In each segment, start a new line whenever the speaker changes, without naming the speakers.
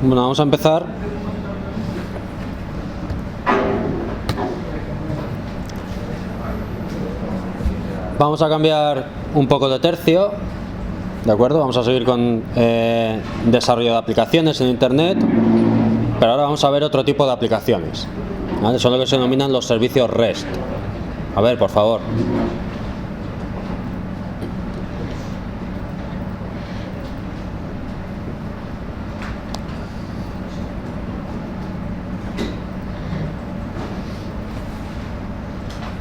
Bueno, vamos a empezar. Vamos a cambiar un poco de tercio, ¿de acuerdo? Vamos a seguir con desarrollo de aplicaciones en Internet, pero ahora vamos a ver otro tipo de aplicaciones, ¿vale? Son lo que se denominan los servicios REST. A ver, por favor.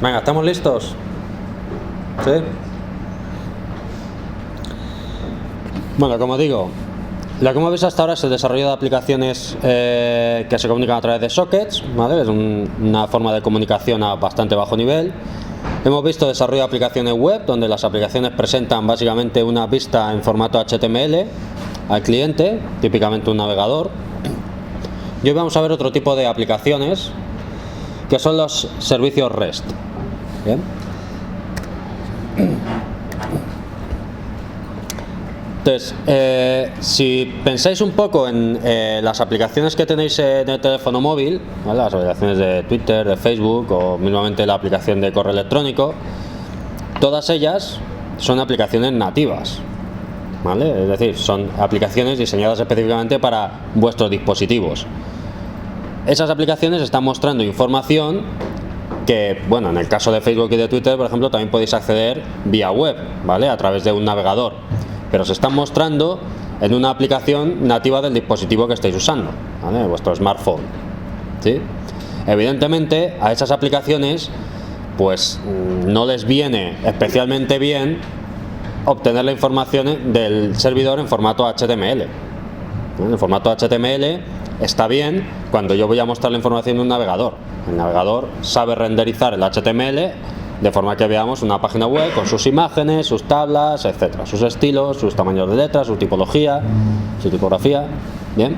Venga, ¿estamos listos? ¿Sí? Bueno, como digo, lo que hemos visto hasta ahora es el desarrollo de aplicaciones que se comunican a través de sockets, ¿vale? Es una forma de comunicación a bastante bajo nivel. Hemos visto desarrollo de aplicaciones web, donde las aplicaciones presentan básicamente una vista en formato HTML al cliente, típicamente un navegador. Y hoy vamos a ver otro tipo de aplicaciones, que son los servicios REST. ¿Bien? Entonces, si pensáis un poco en las aplicaciones que tenéis en el teléfono móvil, ¿vale? Las aplicaciones de Twitter, de Facebook o mismamente la aplicación de correo electrónico, todas ellas son aplicaciones nativas, ¿vale? Es decir, son aplicaciones diseñadas específicamente para vuestros dispositivos. Esas aplicaciones están mostrando información que, bueno, en el caso de Facebook y de Twitter, por ejemplo, también podéis acceder vía web, ¿vale? A través de un navegador. Pero se están mostrando en una aplicación nativa del dispositivo que estáis usando, ¿vale? Vuestro smartphone, ¿sí? Evidentemente, a esas aplicaciones, pues no les viene especialmente bien obtener la información del servidor en formato HTML. En formato HTML está bien cuando yo voy a mostrar la información en un navegador. El navegador sabe renderizar el HTML de forma que veamos una página web con sus imágenes, sus tablas, etcétera, sus estilos, sus tamaños de letras, su tipología, su tipografía. Bien.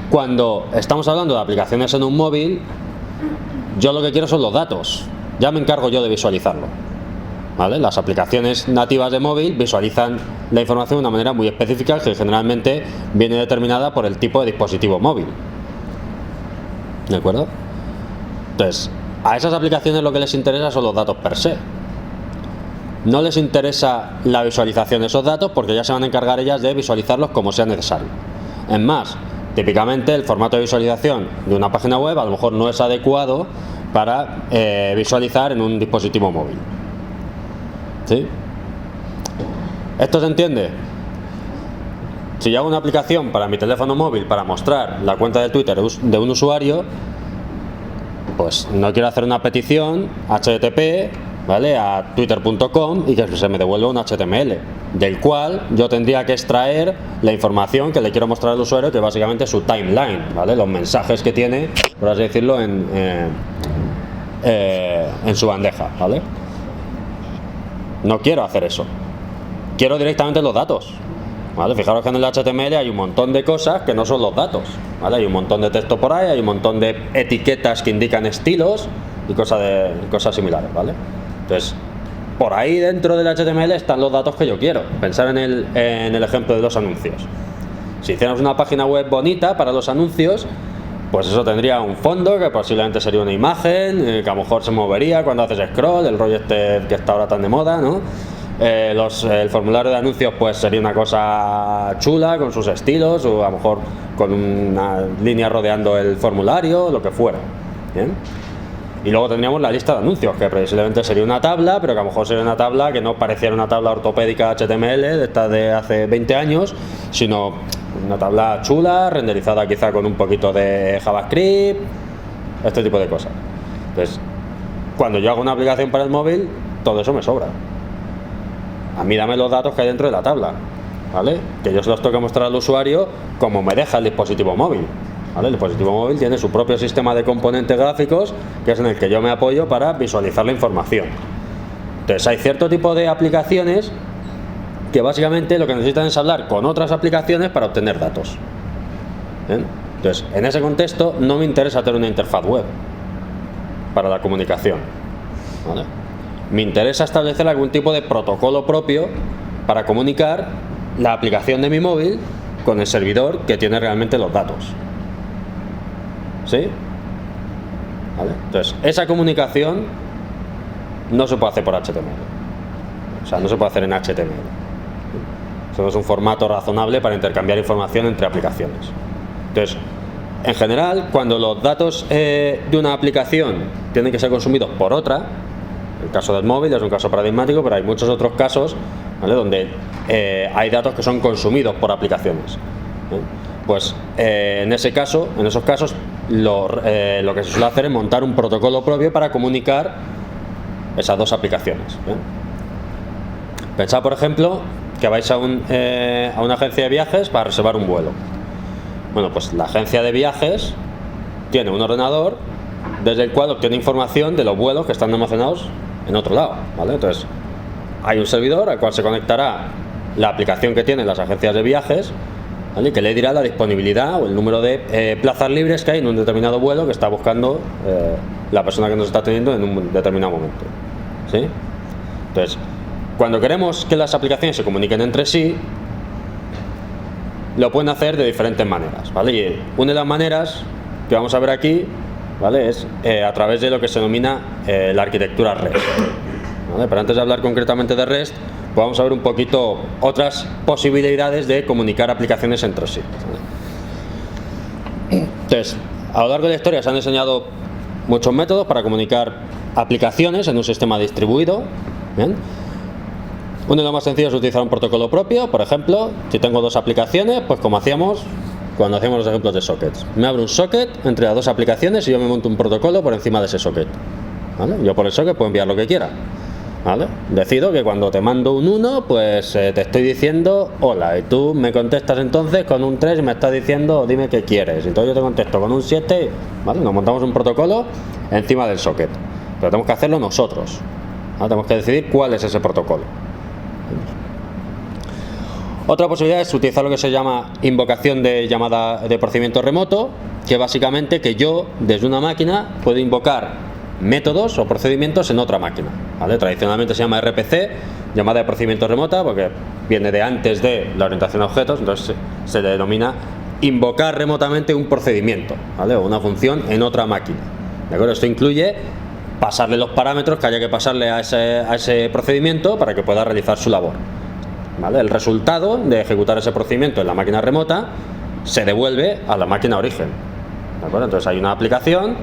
Cuando estamos hablando de aplicaciones en un móvil, yo lo que quiero son los datos. Ya me encargo yo de visualizarlo, ¿vale? Las aplicaciones nativas de móvil visualizan la información de una manera muy específica que generalmente viene determinada por el tipo de dispositivo móvil. ¿De acuerdo? Entonces, a esas aplicaciones lo que les interesa son los datos per se. No les interesa la visualización de esos datos porque ya se van a encargar ellas de visualizarlos como sea necesario. Es más, típicamente el formato de visualización de una página web a lo mejor no es adecuado para visualizar en un dispositivo móvil. ¿Sí? ¿Esto se entiende? Si yo hago una aplicación para mi teléfono móvil para mostrar la cuenta de Twitter de un usuario, pues no quiero hacer una petición HTTP, ¿vale? A twitter.com y que se me devuelva un HTML, del cual yo tendría que extraer la información que le quiero mostrar al usuario, que básicamente es su timeline, ¿vale? Los mensajes que tiene, por así decirlo, en su bandeja, ¿vale? No quiero hacer eso. Quiero directamente los datos, ¿vale? Fijaros que en el HTML hay un montón de cosas que no son los datos, ¿vale? Hay un montón de texto por ahí, hay un montón de etiquetas que indican estilos y cosas similares, ¿vale? Entonces, por ahí dentro del HTML están los datos que yo quiero. Pensar en el ejemplo de los anuncios. Si hiciéramos una página web bonita para los anuncios, pues eso tendría un fondo que posiblemente sería una imagen, que a lo mejor se movería cuando haces scroll, el rollo este que está ahora tan de moda, ¿no? El formulario de anuncios pues sería una cosa chula con sus estilos, o a lo mejor con una línea rodeando el formulario, lo que fuera. ¿Bien? Y luego tendríamos la lista de anuncios, que previsiblemente sería una tabla, pero que a lo mejor sería una tabla que no pareciera una tabla ortopédica HTML de esta de hace 20 años, sino una tabla chula, renderizada quizá con un poquito de JavaScript, este tipo de cosas. Entonces, cuando yo hago una aplicación para el móvil, todo eso me sobra. A mí dame los datos que hay dentro de la tabla, ¿vale? Que yo se los tengo que mostrar al usuario como me deja el dispositivo móvil, ¿vale? El dispositivo móvil tiene su propio sistema de componentes gráficos, que es en el que yo me apoyo para visualizar la información. Entonces hay cierto tipo de aplicaciones que básicamente lo que necesitan es hablar con otras aplicaciones para obtener datos. ¿Bien? Entonces, en ese contexto no me interesa tener una interfaz web para la comunicación, ¿vale? Me interesa establecer algún tipo de protocolo propio para comunicar la aplicación de mi móvil con el servidor que tiene realmente los datos. ¿Sí? ¿Vale? Entonces, esa comunicación no se puede hacer por HTML. O sea, no se puede hacer en HTML. Eso no es un formato razonable para intercambiar información entre aplicaciones. Entonces, en general, cuando los datos de una aplicación tienen que ser consumidos por otra, el caso del móvil es un caso paradigmático, pero hay muchos otros casos, ¿vale?, donde hay datos que son consumidos por aplicaciones. Pues en esos casos, lo que se suele hacer es montar un protocolo propio para comunicar esas dos aplicaciones. Pensad, por ejemplo, que vais a una agencia de viajes para reservar un vuelo. Bueno, pues la agencia de viajes tiene un ordenador desde el cual obtiene información de los vuelos que están almacenados en otro lado, ¿vale? Entonces, hay un servidor al cual se conectará la aplicación que tienen las agencias de viajes, ¿vale?, que le dirá la disponibilidad o el número de plazas libres que hay en un determinado vuelo que está buscando la persona que nos está atendiendo en un determinado momento. ¿Sí? Entonces, cuando queremos que las aplicaciones se comuniquen entre sí, lo pueden hacer de diferentes maneras, ¿vale? Y una de las maneras que vamos a ver aquí, ¿vale?, es a través de lo que se denomina la arquitectura REST, ¿vale? Pero antes de hablar concretamente de REST, pues vamos a ver un poquito otras posibilidades de comunicar aplicaciones entre sí, ¿vale? Entonces, a lo largo de la historia se han diseñado muchos métodos para comunicar aplicaciones en un sistema distribuido. ¿Bien? Uno de los más sencillos es utilizar un protocolo propio. Por ejemplo, si tengo dos aplicaciones, pues como hacíamos cuando hacíamos los ejemplos de sockets, me abro un socket entre las dos aplicaciones y yo me monto un protocolo por encima de ese socket, ¿vale? Yo por el socket puedo enviar lo que quiera, ¿vale? Decido que cuando te mando un 1, pues te estoy diciendo hola, y tú me contestas entonces con un 3 y me estás diciendo dime qué quieres, entonces yo te contesto con un 7, ¿vale? Nos montamos un protocolo encima del socket, pero tenemos que hacerlo nosotros, ¿vale? Tenemos que decidir cuál es ese protocolo. Otra posibilidad es utilizar lo que se llama invocación de llamada de procedimiento remoto, que básicamente que yo desde una máquina puedo invocar métodos o procedimientos en otra máquina, ¿vale? Tradicionalmente se llama RPC, llamada de procedimiento remota, porque viene de antes de la orientación a objetos, entonces se le denomina invocar remotamente un procedimiento, ¿vale?, o una función en otra máquina, ¿de acuerdo? Esto incluye pasarle los parámetros que haya que pasarle a ese procedimiento para que pueda realizar su labor, ¿vale? El resultado de ejecutar ese procedimiento en la máquina remota se devuelve a la máquina origen, ¿de acuerdo? Entonces hay una aplicación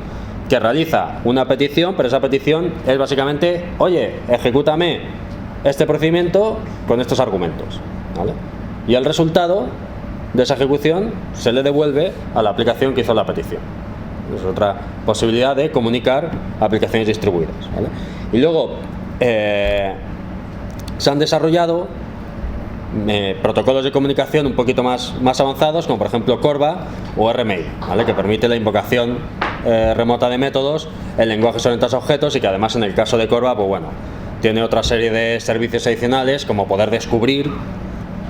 que realiza una petición, pero esa petición es básicamente, oye, ejecútame este procedimiento con estos argumentos, ¿vale? Y el resultado de esa ejecución se le devuelve a la aplicación que hizo la petición. Es otra posibilidad de comunicar aplicaciones distribuidas, ¿vale? Y luego se han desarrollado protocolos de comunicación un poquito más avanzados, como por ejemplo Corba o RMail, ¿vale?, que permite la invocación remota de métodos en lenguajes orientados a objetos, y que además en el caso de Corba, pues bueno, tiene otra serie de servicios adicionales, como poder descubrir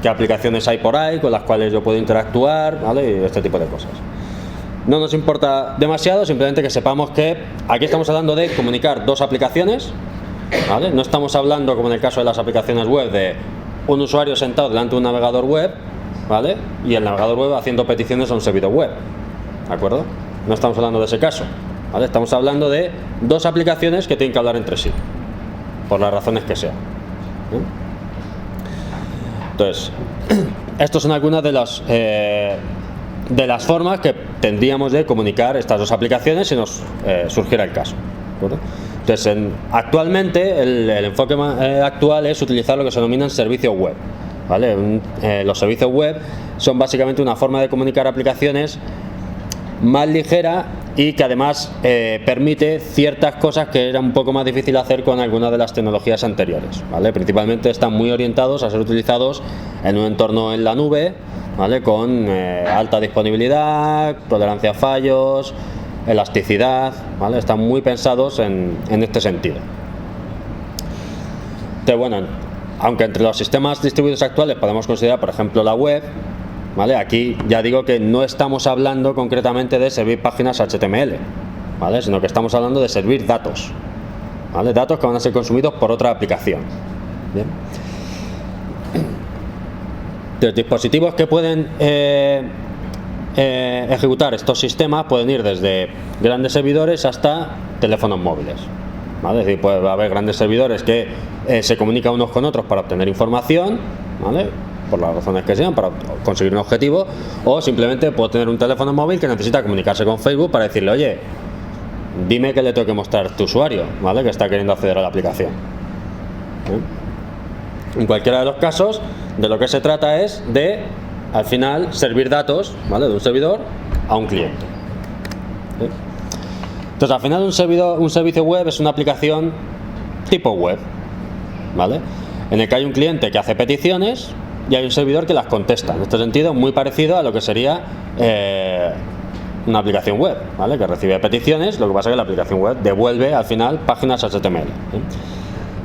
qué aplicaciones hay por ahí con las cuales yo puedo interactuar, ¿vale?, y este tipo de cosas. No nos importa demasiado, simplemente que sepamos que aquí estamos hablando de comunicar dos aplicaciones, ¿vale? No estamos hablando, como en el caso de las aplicaciones web, de un usuario sentado delante de un navegador web, ¿vale?, y el navegador web haciendo peticiones a un servidor web, ¿de acuerdo? No estamos hablando de ese caso, ¿vale? Estamos hablando de dos aplicaciones que tienen que hablar entre sí, por las razones que sean, ¿no? Entonces, estos son algunas de las formas que tendríamos de comunicar estas dos aplicaciones si nos surgiera el caso, ¿de acuerdo? Entonces, actualmente el enfoque actual es utilizar lo que se denominan servicios web, ¿vale? Los servicios web son básicamente una forma de comunicar aplicaciones más ligera y que además permite ciertas cosas que era un poco más difícil hacer con algunas de las tecnologías anteriores, ¿vale? Principalmente están muy orientados a ser utilizados en un entorno en la nube, ¿vale?, con alta disponibilidad, tolerancia a fallos, elasticidad, ¿vale? Están muy pensados en este sentido. Entonces, bueno, aunque entre los sistemas distribuidos actuales podemos considerar, por ejemplo, la web, ¿vale?, aquí ya digo que no estamos hablando concretamente de servir páginas HTML, ¿vale?, sino que estamos hablando de servir datos, ¿vale?, datos que van a ser consumidos por otra aplicación. Bien. Los dispositivos que pueden ejecutar estos sistemas pueden ir desde grandes servidores hasta teléfonos móviles, ¿vale? Es decir, puede haber grandes servidores que se comunican unos con otros para obtener información, ¿vale? Por las razones que sean, para conseguir un objetivo, o simplemente puedo tener un teléfono móvil que necesita comunicarse con Facebook para decirle, oye, dime qué le tengo que mostrar a tu usuario, ¿vale? Que está queriendo acceder a la aplicación. En cualquiera de los casos, de lo que se trata es de, al final, servir datos, ¿vale? De un servidor a un cliente. ¿Sí? Entonces, al final, un servicio web es una aplicación tipo web, ¿vale? En el que hay un cliente que hace peticiones y hay un servidor que las contesta. En este sentido, muy parecido a lo que sería una aplicación web, ¿vale? Que recibe peticiones, lo que pasa es que la aplicación web devuelve al final páginas HTML. ¿Sí?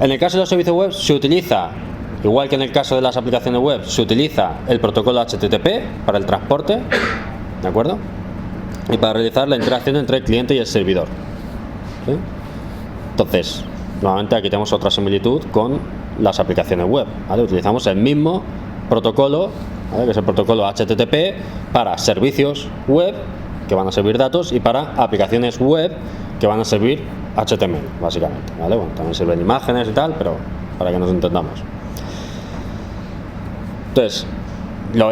En el caso de los servicios web se utiliza, igual que en el caso de las aplicaciones web, se utiliza el protocolo HTTP para el transporte, ¿de acuerdo? Y para realizar la interacción entre el cliente y el servidor. ¿Sí? Entonces, nuevamente aquí tenemos otra similitud con las aplicaciones web, ¿vale? Utilizamos el mismo protocolo, ¿vale? Que es el protocolo HTTP para servicios web que van a servir datos y para aplicaciones web que van a servir HTML, básicamente, ¿vale? Bueno, también sirven imágenes y tal, pero para que nos entendamos. Entonces,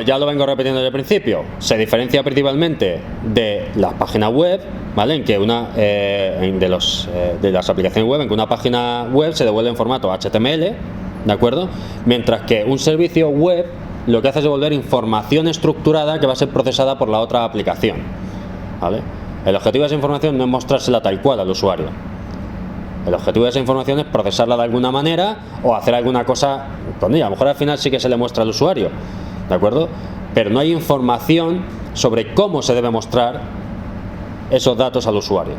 ya lo vengo repitiendo desde el principio, se diferencia principalmente de las páginas web, ¿vale? En que de las aplicaciones web, en que una página web se devuelve en formato HTML, ¿de acuerdo? Mientras que un servicio web lo que hace es devolver información estructurada que va a ser procesada por la otra aplicación, ¿vale? El objetivo de esa información no es mostrársela tal cual al usuario. El objetivo de esa información es procesarla de alguna manera o hacer alguna cosa con ella. A lo mejor al final sí que se le muestra al usuario, ¿de acuerdo? Pero no hay información sobre cómo se debe mostrar esos datos al usuario,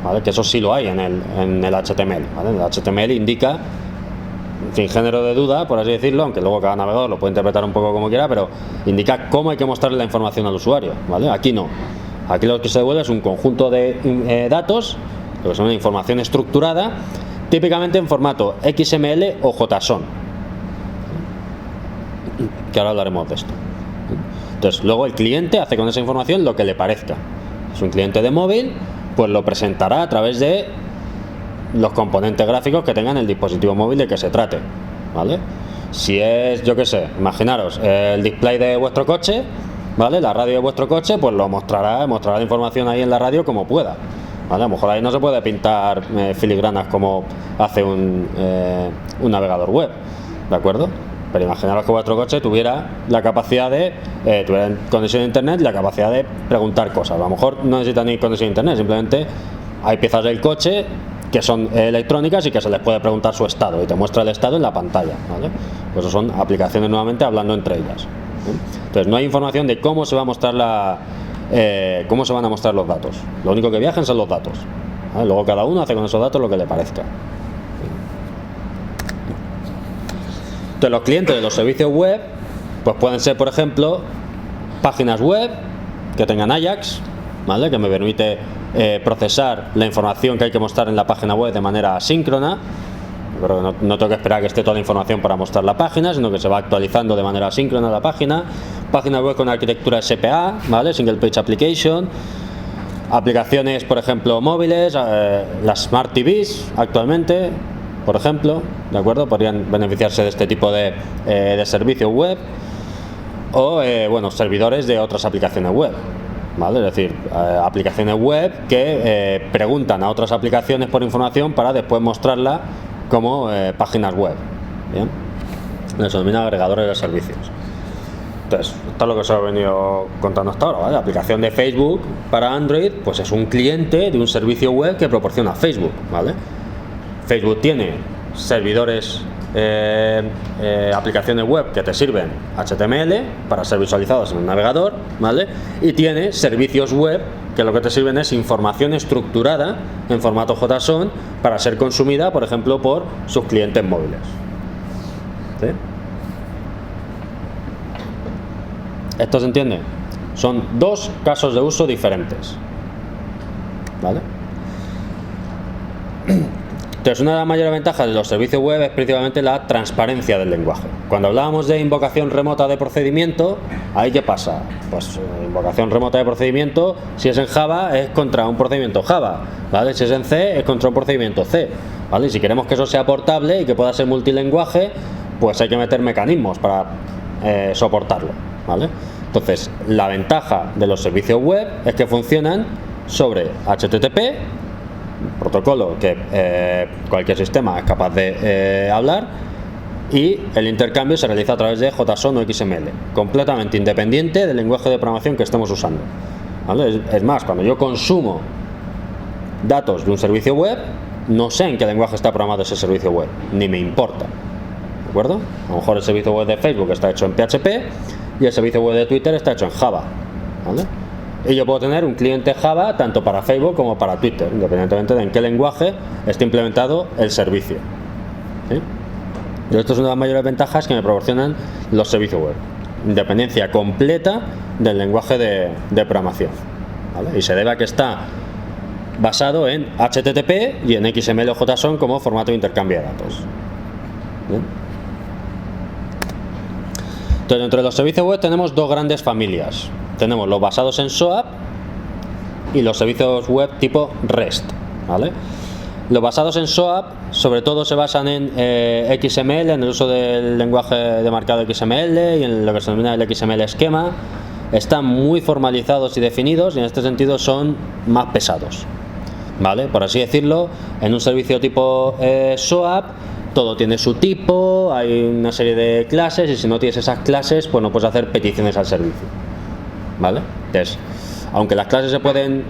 ¿vale? Que eso sí lo hay en el HTML, ¿vale? El HTML indica, sin género de duda, por así decirlo, aunque luego cada navegador lo puede interpretar un poco como quiera, pero indica cómo hay que mostrarle la información al usuario, ¿vale? Aquí no. Aquí lo que se devuelve es un conjunto de datos, lo que son una información estructurada, típicamente en formato XML o JSON, que ahora hablaremos de esto. Entonces, luego el cliente hace con esa información lo que le parezca. Si es un cliente de móvil, pues lo presentará a través de los componentes gráficos que tengan el dispositivo móvil de que se trate, ¿vale? Si es, yo qué sé, imaginaros, el display de vuestro coche, ¿vale? La radio de vuestro coche, pues lo mostrará la información ahí en la radio como pueda, ¿vale? A lo mejor ahí no se puede pintar filigranas como hace un navegador web, ¿de acuerdo? Pero imaginaros que vuestro coche tuviera la capacidad tuviera conexión a internet y la capacidad de preguntar cosas. A lo mejor no necesita ni conexión a internet, simplemente hay piezas del coche que son electrónicas y que se les puede preguntar su estado y te muestra el estado en la pantalla, ¿vale? Pues eso son aplicaciones nuevamente hablando entre ellas, ¿sí? Entonces no hay información de cómo se va a mostrar cómo se van a mostrar los datos. Lo único que viajan son los datos, ¿vale? Luego cada uno hace con esos datos lo que le parezca. Entonces los clientes de los servicios web pues pueden ser, por ejemplo, páginas web que tengan Ajax, ¿vale? Que me permite procesar la información que hay que mostrar en la página web de manera asíncrona. Pero no tengo que esperar que esté toda la información para mostrar la página, sino que se va actualizando de manera asíncrona la página. Página web con arquitectura SPA, ¿vale? Single Page Application. Aplicaciones, por ejemplo, móviles, las Smart TVs actualmente, por ejemplo, ¿de acuerdo? Podrían beneficiarse de este tipo de servicios web. O, bueno, servidores de otras aplicaciones web, ¿vale? Es decir, aplicaciones web que preguntan a otras aplicaciones por información para después mostrarla como páginas web, ¿bien? Se denomina agregadores de servicios. Entonces, esto es lo que os he venido contando hasta ahora, ¿vale? La aplicación de Facebook para Android, pues es un cliente de un servicio web que proporciona Facebook, ¿vale? Facebook tiene servidores, aplicaciones web que te sirven HTML para ser visualizados en el navegador, ¿vale? Y tiene servicios web que lo que te sirven es información estructurada en formato JSON para ser consumida, por ejemplo, por sus clientes móviles, ¿sí? ¿Esto se entiende? Son dos casos de uso diferentes, ¿vale? Entonces, una de las mayores ventajas de los servicios web es principalmente la transparencia del lenguaje. Cuando hablábamos de invocación remota de procedimiento, ¿ahí qué pasa? Pues invocación remota de procedimiento, si es en Java, es contra un procedimiento Java, ¿vale? Si es en C, es contra un procedimiento C, ¿vale? Y si queremos que eso sea portable y que pueda ser multilenguaje, pues hay que meter mecanismos para soportarlo, ¿vale? Entonces, la ventaja de los servicios web es que funcionan sobre HTTP, protocolo que cualquier sistema es capaz de hablar, y el intercambio se realiza a través de JSON o XML, completamente independiente del lenguaje de programación que estemos usando, ¿vale? Es más, cuando yo consumo datos de un servicio web, no sé en qué lenguaje está programado ese servicio web, ni me importa, ¿de acuerdo? A lo mejor el servicio web de Facebook está hecho en PHP y el servicio web de Twitter está hecho en Java, ¿vale? Y yo puedo tener un cliente Java tanto para Facebook como para Twitter, independientemente de en qué lenguaje esté implementado el servicio, ¿sí? Y esto es una de las mayores ventajas que me proporcionan los servicios web: independencia completa del lenguaje de programación, ¿vale? Y se debe a que está basado en HTTP y en XML o JSON como formato de intercambio de datos. ¿Bien? Entonces, dentro de los servicios web tenemos dos grandes familias. Tenemos los basados en SOAP y los servicios web tipo REST, ¿vale? Los basados en SOAP sobre todo se basan en XML, en el uso del lenguaje de marcado XML y en lo que se denomina el XML esquema. Están muy formalizados y definidos y en este sentido son más pesados, ¿vale? Por así decirlo, en un servicio tipo SOAP todo tiene su tipo, hay una serie de clases y si no tienes esas clases, pues no puedes hacer peticiones al servicio, ¿vale? Entonces, aunque las clases se pueden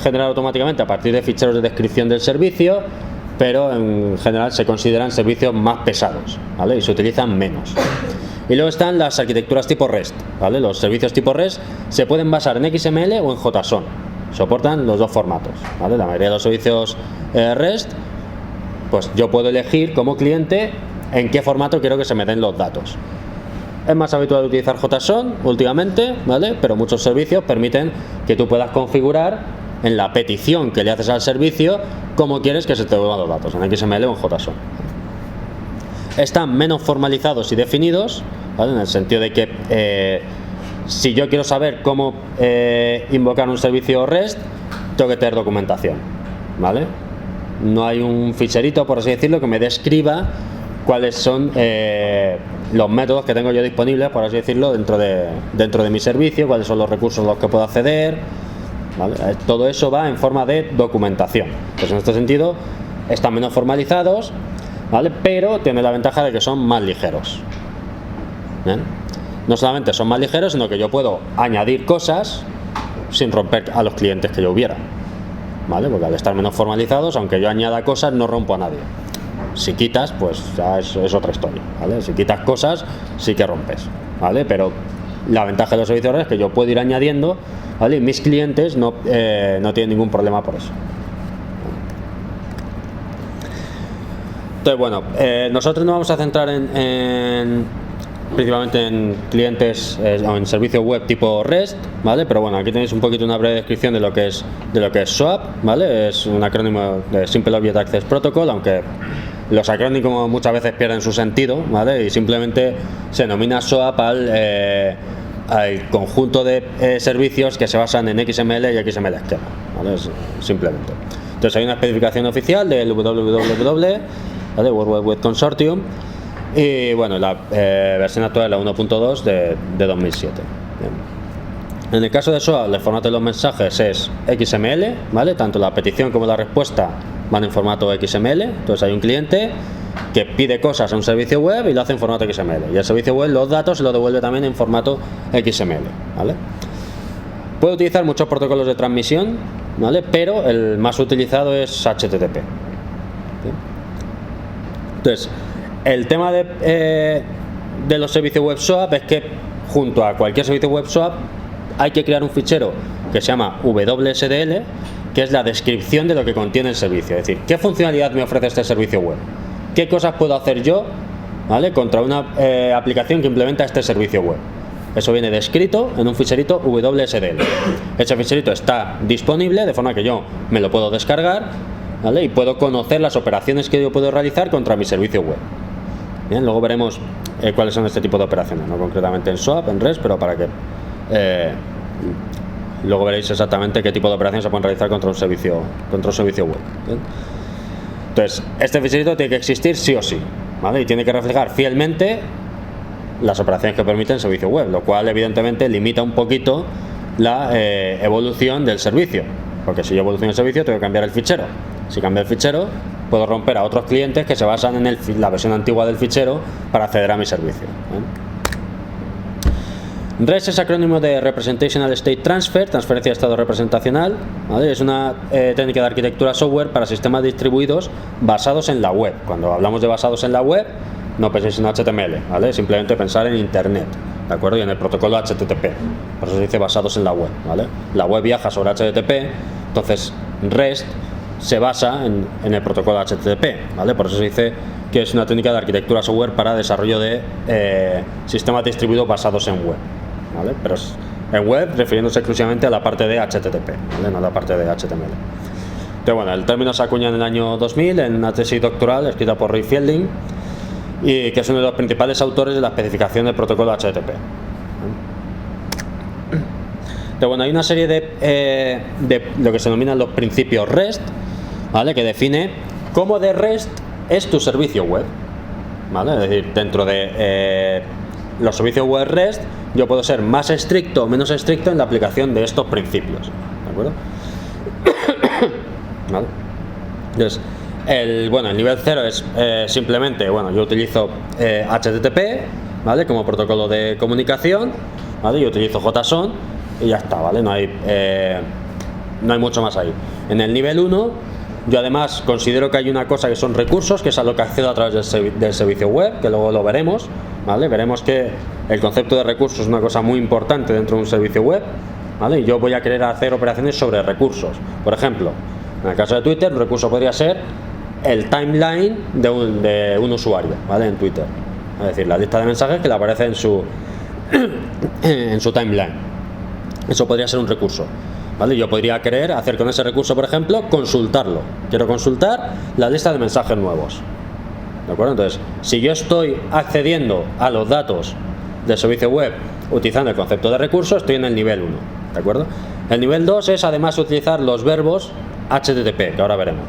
generar automáticamente a partir de ficheros de descripción del servicio, pero en general se consideran servicios más pesados, ¿vale? Y se utilizan menos. Y luego están las arquitecturas tipo REST, ¿vale? Los servicios tipo REST se pueden basar en XML o en JSON, soportan los dos formatos, ¿vale? La mayoría de los servicios REST, pues yo puedo elegir como cliente en qué formato quiero que se me den los datos. Es más habitual utilizar JSON últimamente, ¿vale? Pero muchos servicios permiten que tú puedas configurar en la petición que le haces al servicio cómo quieres que se te devuelvan los datos, en XML o en JSON. Están menos formalizados y definidos, ¿vale? En el sentido de que si yo quiero saber cómo invocar un servicio REST, tengo que tener documentación, ¿vale? No hay un ficherito, por así decirlo, que me describa cuáles son los métodos que tengo yo disponibles, por así decirlo, dentro de mi servicio, cuáles son los recursos a los que puedo acceder, ¿vale? Todo eso va en forma de documentación. Pues en este sentido están menos formalizados, ¿vale? Pero tiene la ventaja de que son más ligeros. ¿Bien? No solamente son más ligeros, sino que yo puedo añadir cosas sin romper a los clientes que yo hubiera, ¿vale? Porque al estar menos formalizados, aunque yo añada cosas, no rompo a nadie. Si quitas, pues ya es otra historia, ¿vale? Si quitas cosas, sí que rompes, ¿vale? Pero la ventaja de los servicios es que yo puedo ir añadiendo, ¿vale? Y mis clientes no tienen ningún problema por eso. Entonces, bueno, nosotros nos vamos a centrar principalmente en clientes o en servicios web tipo REST, ¿vale? Pero bueno, aquí tenéis un poquito una breve descripción de lo que es SOAP, ¿vale? Es un acrónimo de Simple Object Access Protocol, aunque los acrónimos muchas veces pierden su sentido, ¿vale? Y simplemente se denomina SOAP al conjunto de servicios que se basan en XML y XML esquema, ¿vale? Simplemente. Entonces hay una especificación oficial del WWW, ¿vale? World Wide Web Consortium, y bueno, la versión actual es la 1.2 de 2007. Bien. En el caso de SOAP, el formato de los mensajes es XML, ¿vale? Tanto la petición como la respuesta van en formato XML. Entonces hay un cliente que pide cosas a un servicio web y lo hace en formato XML, y el servicio web los datos se los devuelve también en formato XML, ¿vale? Puede utilizar muchos protocolos de transmisión, ¿vale? Pero el más utilizado es HTTP. ¿Sí? Entonces, el tema de los servicios web SOAP es que junto a cualquier servicio web SOAP hay que crear un fichero que se llama WSDL, que es la descripción de lo que contiene el servicio, es decir, qué funcionalidad me ofrece este servicio web, qué cosas puedo hacer yo, ¿vale? Contra una aplicación que implementa este servicio web. Eso viene descrito en un ficherito WSDL. Ese ficherito está disponible de forma que yo me lo puedo descargar ¿vale? Y puedo conocer las operaciones que yo puedo realizar contra mi servicio web. Bien, luego veremos cuáles son este tipo de operaciones, no concretamente en SOAP, en REST, pero para que luego veréis exactamente qué tipo de operaciones se pueden realizar contra un servicio web. ¿Bien? Entonces, este ficherito tiene que existir sí o sí, ¿vale? Y tiene que reflejar fielmente las operaciones que permite el servicio web, lo cual evidentemente limita un poquito la evolución del servicio, porque si yo evoluciono el servicio tengo que cambiar el fichero. Si cambio el fichero, puedo romper a otros clientes que se basan en la versión antigua del fichero para acceder a mi servicio. REST es acrónimo de Representational State Transfer, transferencia de estado representacional, ¿vale? Es una técnica de arquitectura software para sistemas distribuidos basados en la web. Cuando hablamos de basados en la web, no penséis en HTML, ¿vale? Simplemente pensar en Internet, ¿de acuerdo? Y en el protocolo HTTP, por eso se dice basados en la web, ¿vale? La web viaja sobre HTTP, entonces REST se basa en el protocolo HTTP, ¿vale? Por eso se dice que es una técnica de arquitectura software para desarrollo de sistemas distribuidos basados en web, ¿vale? Pero es en web refiriéndose exclusivamente a la parte de HTTP, ¿vale? No a la parte de HTML. Entonces, bueno, el término se acuña en el año 2000 en una tesis doctoral escrita por Ray Fielding, y que es uno de los principales autores de la especificación del protocolo HTTP. Pero bueno, hay una serie de lo que se denominan los principios REST, ¿vale? Que define cómo de REST es tu servicio web, ¿vale? Es decir, dentro de los servicios web REST yo puedo ser más estricto o menos estricto en la aplicación de estos principios, ¿de acuerdo? ¿Vale? Entonces, el nivel 0 es simplemente, yo utilizo HTTP, ¿vale? Como protocolo de comunicación, ¿vale? Yo utilizo JSON y ya está, ¿vale? No hay mucho más ahí. En el nivel 1 yo además considero que hay una cosa que son recursos, que es a lo que accedo a través del servicio web, que luego lo veremos, ¿vale? Veremos que el concepto de recursos es una cosa muy importante dentro de un servicio web, ¿vale? Y yo voy a querer hacer operaciones sobre recursos. Por ejemplo, en el caso de Twitter, un recurso podría ser el timeline de un usuario, ¿vale? En Twitter, es decir, la lista de mensajes que le aparece en su timeline. Eso podría ser un recurso, ¿vale? Yo podría querer hacer con ese recurso, por ejemplo, consultarlo. Quiero consultar la lista de mensajes nuevos, ¿de acuerdo? Entonces, si yo estoy accediendo a los datos del servicio web utilizando el concepto de recurso, estoy en el nivel 1, ¿de acuerdo? El nivel 2 es además utilizar los verbos HTTP, que ahora veremos,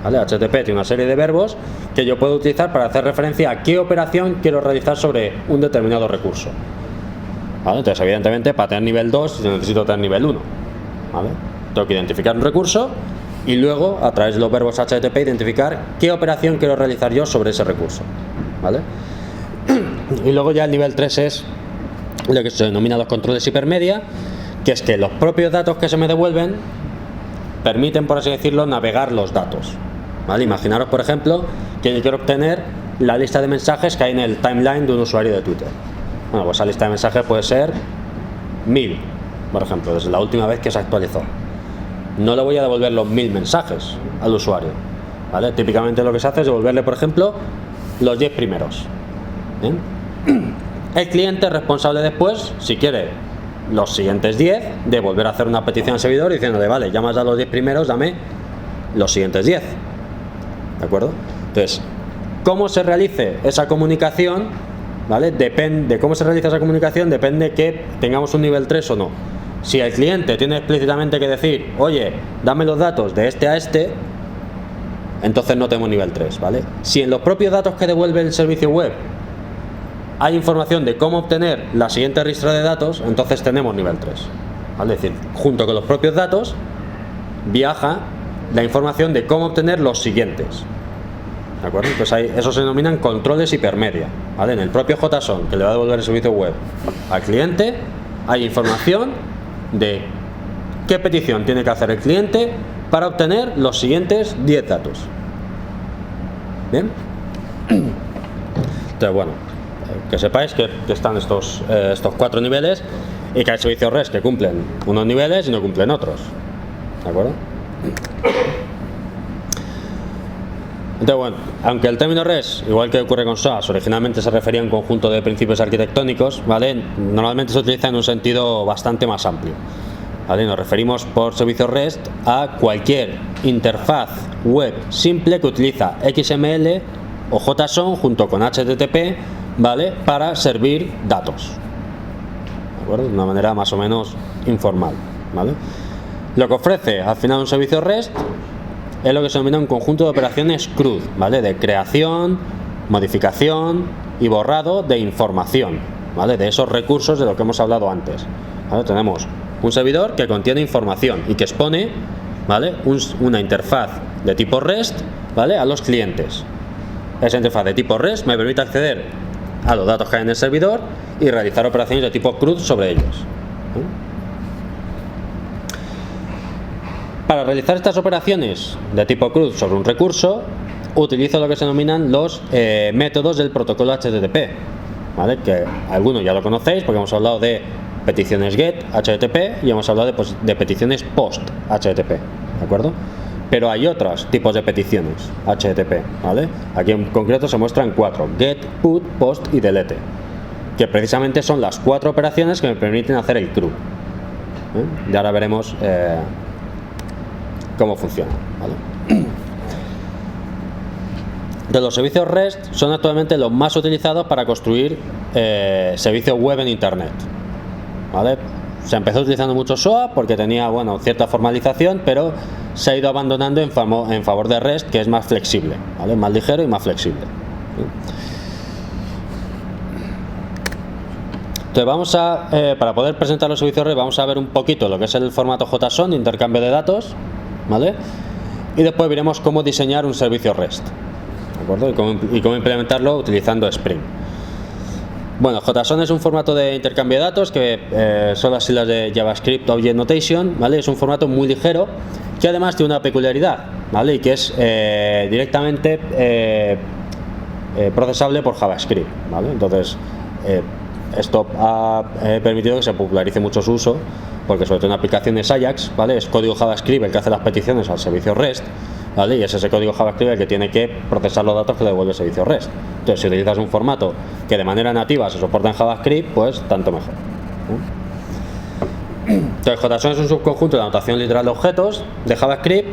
¿vale? HTTP tiene una serie de verbos que yo puedo utilizar para hacer referencia a qué operación quiero realizar sobre un determinado recurso, ¿vale? Entonces, evidentemente, para tener nivel 2 yo necesito tener nivel 1, ¿vale? Tengo que identificar un recurso y luego, a través de los verbos HTTP, identificar qué operación quiero realizar yo sobre ese recurso, ¿vale? Y luego ya el nivel 3 es lo que se denomina los controles hipermedia, que es que los propios datos que se me devuelven permiten, por así decirlo, navegar los datos, ¿vale? Imaginaros, por ejemplo, que yo quiero obtener la lista de mensajes que hay en el timeline de un usuario de Twitter. Bueno, pues esa lista de mensajes puede ser 1000, por ejemplo, desde la última vez que se actualizó. No le voy a devolver los 1000 mensajes al usuario, ¿vale? Típicamente lo que se hace es devolverle, por ejemplo, los 10 primeros. ¿Bien? El cliente es responsable después, si quiere los siguientes 10, de volver a hacer una petición al servidor diciéndole, vale, ya me has dado los 10 primeros, dame los siguientes 10, ¿de acuerdo? Entonces, cómo se realice esa comunicación, ¿vale? Depende de cómo se realiza esa comunicación, depende que tengamos un nivel 3 o no. Si el cliente tiene explícitamente que decir, oye, dame los datos de este a este, entonces no tenemos nivel 3, ¿vale? Si en los propios datos que devuelve el servicio web hay información de cómo obtener la siguiente ristra de datos, entonces tenemos nivel 3, ¿vale? Es decir, junto con los propios datos viaja la información de cómo obtener los siguientes, ¿de acuerdo? Entonces eso se denominan controles hipermedia, ¿vale? En el propio JSON que le va a devolver el servicio web al cliente hay información de qué petición tiene que hacer el cliente para obtener los siguientes 10 datos. ¿Bien? Entonces, bueno, que sepáis que están estos 4 niveles y que hay servicios REST que cumplen unos niveles y no cumplen otros, ¿de acuerdo? Entonces, bueno, aunque el término REST, igual que ocurre con SOAS, originalmente se refería a un conjunto de principios arquitectónicos, ¿vale? Normalmente se utiliza en un sentido bastante más amplio, ¿vale? Nos referimos por servicio REST a cualquier interfaz web simple que utiliza XML o JSON junto con HTTP, ¿vale? Para servir datos, ¿de acuerdo? De una manera más o menos informal, ¿vale? Lo que ofrece al final un servicio REST es lo que se denomina un conjunto de operaciones CRUD, ¿vale? De creación, modificación y borrado de información, ¿vale? De esos recursos de lo que hemos hablado antes, ¿vale? Tenemos un servidor que contiene información y que expone, ¿vale? Una interfaz de tipo REST, ¿vale? A los clientes. Esa interfaz de tipo REST me permite acceder a los datos que hay en el servidor y realizar operaciones de tipo CRUD sobre ellos, ¿eh? Para realizar estas operaciones de tipo CRUD sobre un recurso, utilizo lo que se denominan los métodos del protocolo HTTP, ¿vale? Que algunos ya lo conocéis porque hemos hablado de peticiones GET HTTP y hemos hablado de peticiones POST HTTP, ¿de acuerdo? Pero hay otros tipos de peticiones HTTP, ¿vale? Aquí en concreto se muestran 4: GET, PUT, POST y DELETE, que precisamente son las 4 operaciones que me permiten hacer el CRUD, ¿eh? Y ahora veremos cómo funciona, ¿vale? De los servicios REST son actualmente los más utilizados para construir servicios web en Internet, ¿vale? Se empezó utilizando mucho SOAP porque tenía, bueno, cierta formalización, pero se ha ido abandonando en favor de REST, que es más flexible, ¿vale? Más ligero y más flexible. Entonces vamos a, para poder presentar los servicios REST, vamos a ver un poquito lo que es el formato JSON de intercambio de datos, ¿vale? Y después veremos cómo diseñar un servicio REST, ¿de acuerdo? Y cómo implementarlo utilizando Spring. Bueno, JSON es un formato de intercambio de datos que son las siglas de JavaScript Object Notation, ¿vale? Es un formato muy ligero que además tiene una peculiaridad, ¿vale? Y que es directamente procesable por JavaScript, ¿vale? Entonces esto ha permitido que se popularice mucho su uso, porque sobre todo en aplicaciones Ajax, ¿vale? Es código JavaScript el que hace las peticiones al servicio REST, ¿vale? Y es ese código JavaScript el que tiene que procesar los datos que devuelve el servicio REST. Entonces, si utilizas un formato que de manera nativa se soporta en JavaScript, pues tanto mejor, ¿eh? Entonces, JSON es un subconjunto de anotación literal de objetos de JavaScript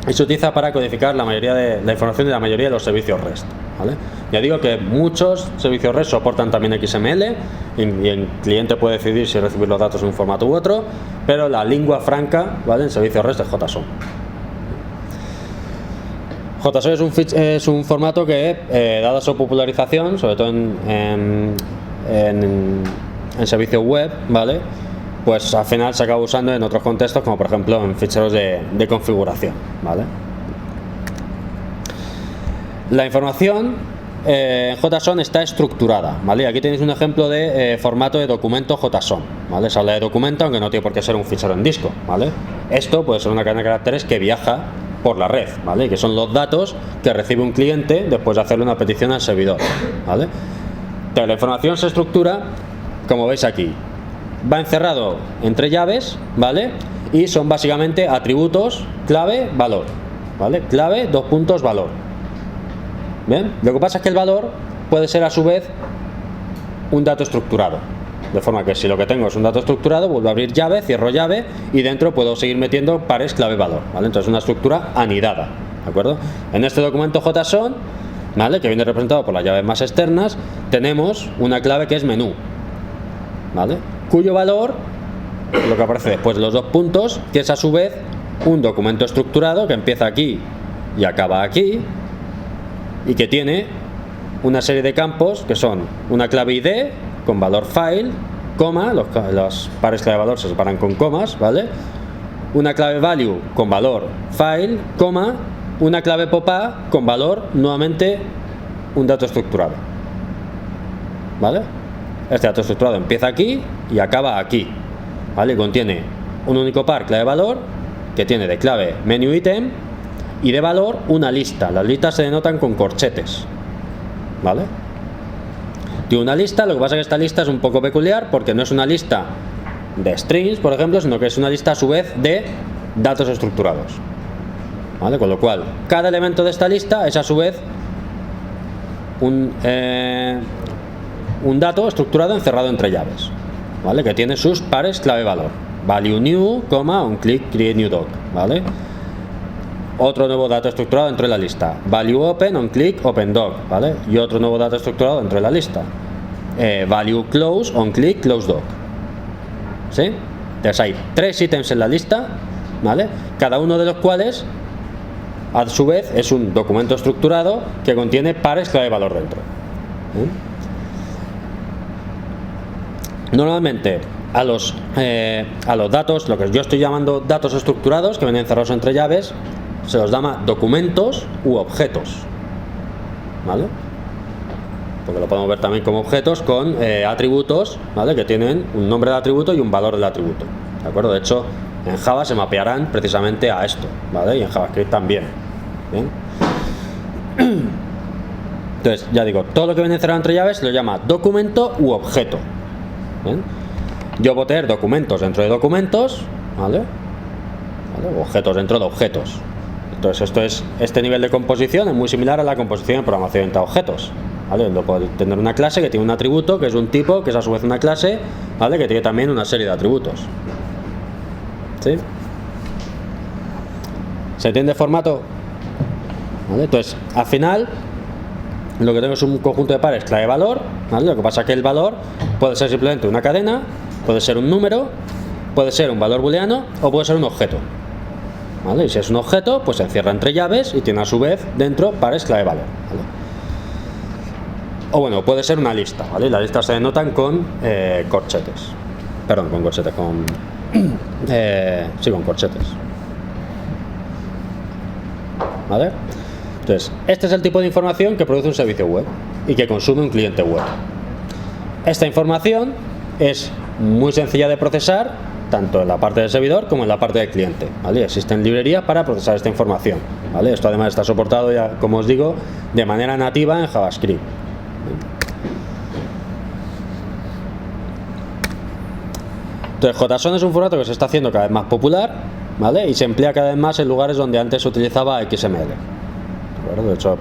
y se utiliza para codificar la mayoría de la información de la mayoría de los servicios REST, ¿vale? Ya digo que muchos servicios REST soportan también XML y el cliente puede decidir si recibir los datos en un formato u otro, pero la lingua franca, ¿vale?, en servicios REST es JSON. JSON es un formato que, dada su popularización, sobre todo en servicios web, ¿vale?, pues al final se acaba usando en otros contextos, como por ejemplo en ficheros de configuración, ¿vale? La información en JSON está estructurada, ¿vale? Aquí tenéis un ejemplo de formato de documento JSON, ¿vale? Se habla de documento, aunque no tiene por qué ser un fichero en disco, ¿vale? Esto puede ser una cadena de caracteres que viaja por la red, ¿vale? Que son los datos que recibe un cliente después de hacerle una petición al servidor, ¿vale? Entonces, la información se estructura, como veis aquí, va encerrado entre llaves, ¿vale? Y son básicamente atributos clave, valor, ¿vale? Clave, 2 puntos, valor. Bien, lo que pasa es que el valor puede ser a su vez un dato estructurado, de forma que si lo que tengo es un dato estructurado, vuelvo a abrir llave, cierro llave y dentro puedo seguir metiendo pares clave valor, ¿vale? Entonces es una estructura anidada, ¿de acuerdo? En este documento JSON, ¿vale?, que viene representado por las llaves más externas, tenemos una clave que es menú, ¿vale?, cuyo valor, lo que aparece después de los 2 puntos, que es a su vez un documento estructurado que empieza aquí y acaba aquí, y que tiene una serie de campos que son una clave ID con valor file, coma, los pares clave valor se separan con comas, ¿vale?, una clave value con valor file, coma, una clave popa con valor nuevamente un dato estructurado, ¿vale? Este dato estructurado empieza aquí y acaba aquí, ¿vale? Contiene un único par clave valor que tiene de clave menu item y de valor una lista. Las listas se denotan con corchetes, ¿vale? Tiene una lista, lo que pasa es que esta lista es un poco peculiar porque no es una lista de strings, por ejemplo, sino que es una lista a su vez de datos estructurados, ¿vale? Con lo cual, cada elemento de esta lista es a su vez un dato estructurado encerrado entre llaves, ¿vale?, que tiene sus pares clave valor, value new, on click create new doc, ¿vale? Otro nuevo dato estructurado dentro de la lista, value open, on click open doc, ¿vale? Y otro nuevo dato estructurado dentro de la lista, value close, on click close doc, ¿sí? Entonces hay 3 ítems en la lista, ¿vale? Cada uno de los cuales a su vez es un documento estructurado que contiene pares clave valor dentro. Normalmente a los datos, lo que yo estoy llamando datos estructurados, que vienen encerrados entre llaves, se los llama documentos u objetos, ¿vale? Porque lo podemos ver también como objetos con atributos, ¿vale? Que tienen un nombre de atributo y un valor del atributo, ¿de acuerdo? De hecho, en Java se mapearán precisamente a esto, ¿vale? Y en JavaScript también. ¿Bien? Entonces, ya digo, todo lo que viene encerrado entre llaves se lo llama documento u objeto. ¿Bien? Yo puedo tener documentos dentro de documentos, ¿vale? Objetos dentro de objetos. Entonces, este nivel de composición es muy similar a la composición en programación orientada a objetos, ¿vale? Yo puedo tener una clase que tiene un atributo, que es un tipo, que es a su vez una clase, ¿vale? Que tiene también una serie de atributos. ¿Sí? ¿Se entiende el formato? ¿Vale? Entonces, al final, lo que tengo es un conjunto de pares clave-valor, ¿vale? Lo que pasa es que el valor puede ser simplemente una cadena, puede ser un número, puede ser un valor booleano o puede ser un objeto, ¿vale? Y si es un objeto, pues se encierra entre llaves y tiene a su vez dentro pares clave-valor, ¿vale? O bueno, puede ser una lista, ¿vale? Y las listas se denotan con corchetes. Perdón, con corchetes, sí, con corchetes, ¿vale? Entonces, este es el tipo de información que produce un servicio web y que consume un cliente web. Esta información es muy sencilla de procesar, tanto en la parte del servidor como en la parte del cliente, ¿vale? Existen librerías para procesar esta información, ¿vale? Esto además está soportado ya, como os digo, de manera nativa en JavaScript. Entonces, JSON es un formato que se está haciendo cada vez más popular, ¿vale? Y se emplea cada vez más en lugares donde antes se utilizaba XML. De hecho,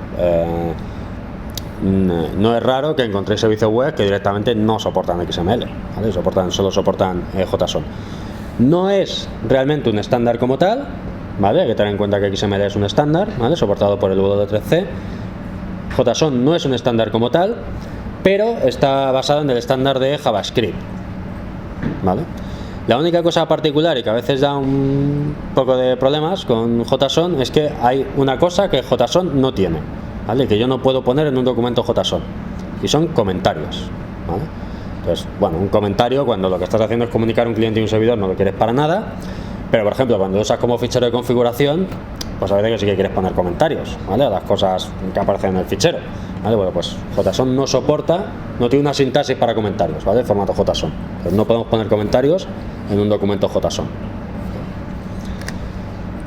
no es raro que encontréis servicios web que directamente no soportan XML, ¿vale? Solo soportan JSON. No es realmente un estándar como tal, ¿vale? Hay que tener en cuenta que XML es un estándar, ¿vale? Soportado por el W3C. JSON no es un estándar como tal, pero está basado en el estándar de JavaScript, ¿vale? La única cosa particular y que a veces da un poco de problemas con JSON es que hay una cosa que JSON no tiene, ¿vale? Que yo no puedo poner en un documento JSON, y son comentarios, ¿vale? Entonces, bueno, un comentario, cuando lo que estás haciendo es comunicar un cliente y un servidor, no lo quieres para nada, pero por ejemplo, cuando lo usas como fichero de configuración, pues a veces que sí que quieres poner comentarios, ¿vale? A las cosas que aparecen en el fichero, ¿vale? Bueno, pues JSON no soporta, no tiene una sintaxis para comentarios, ¿vale? El formato JSON. Entonces, no podemos poner comentarios en un documento JSON.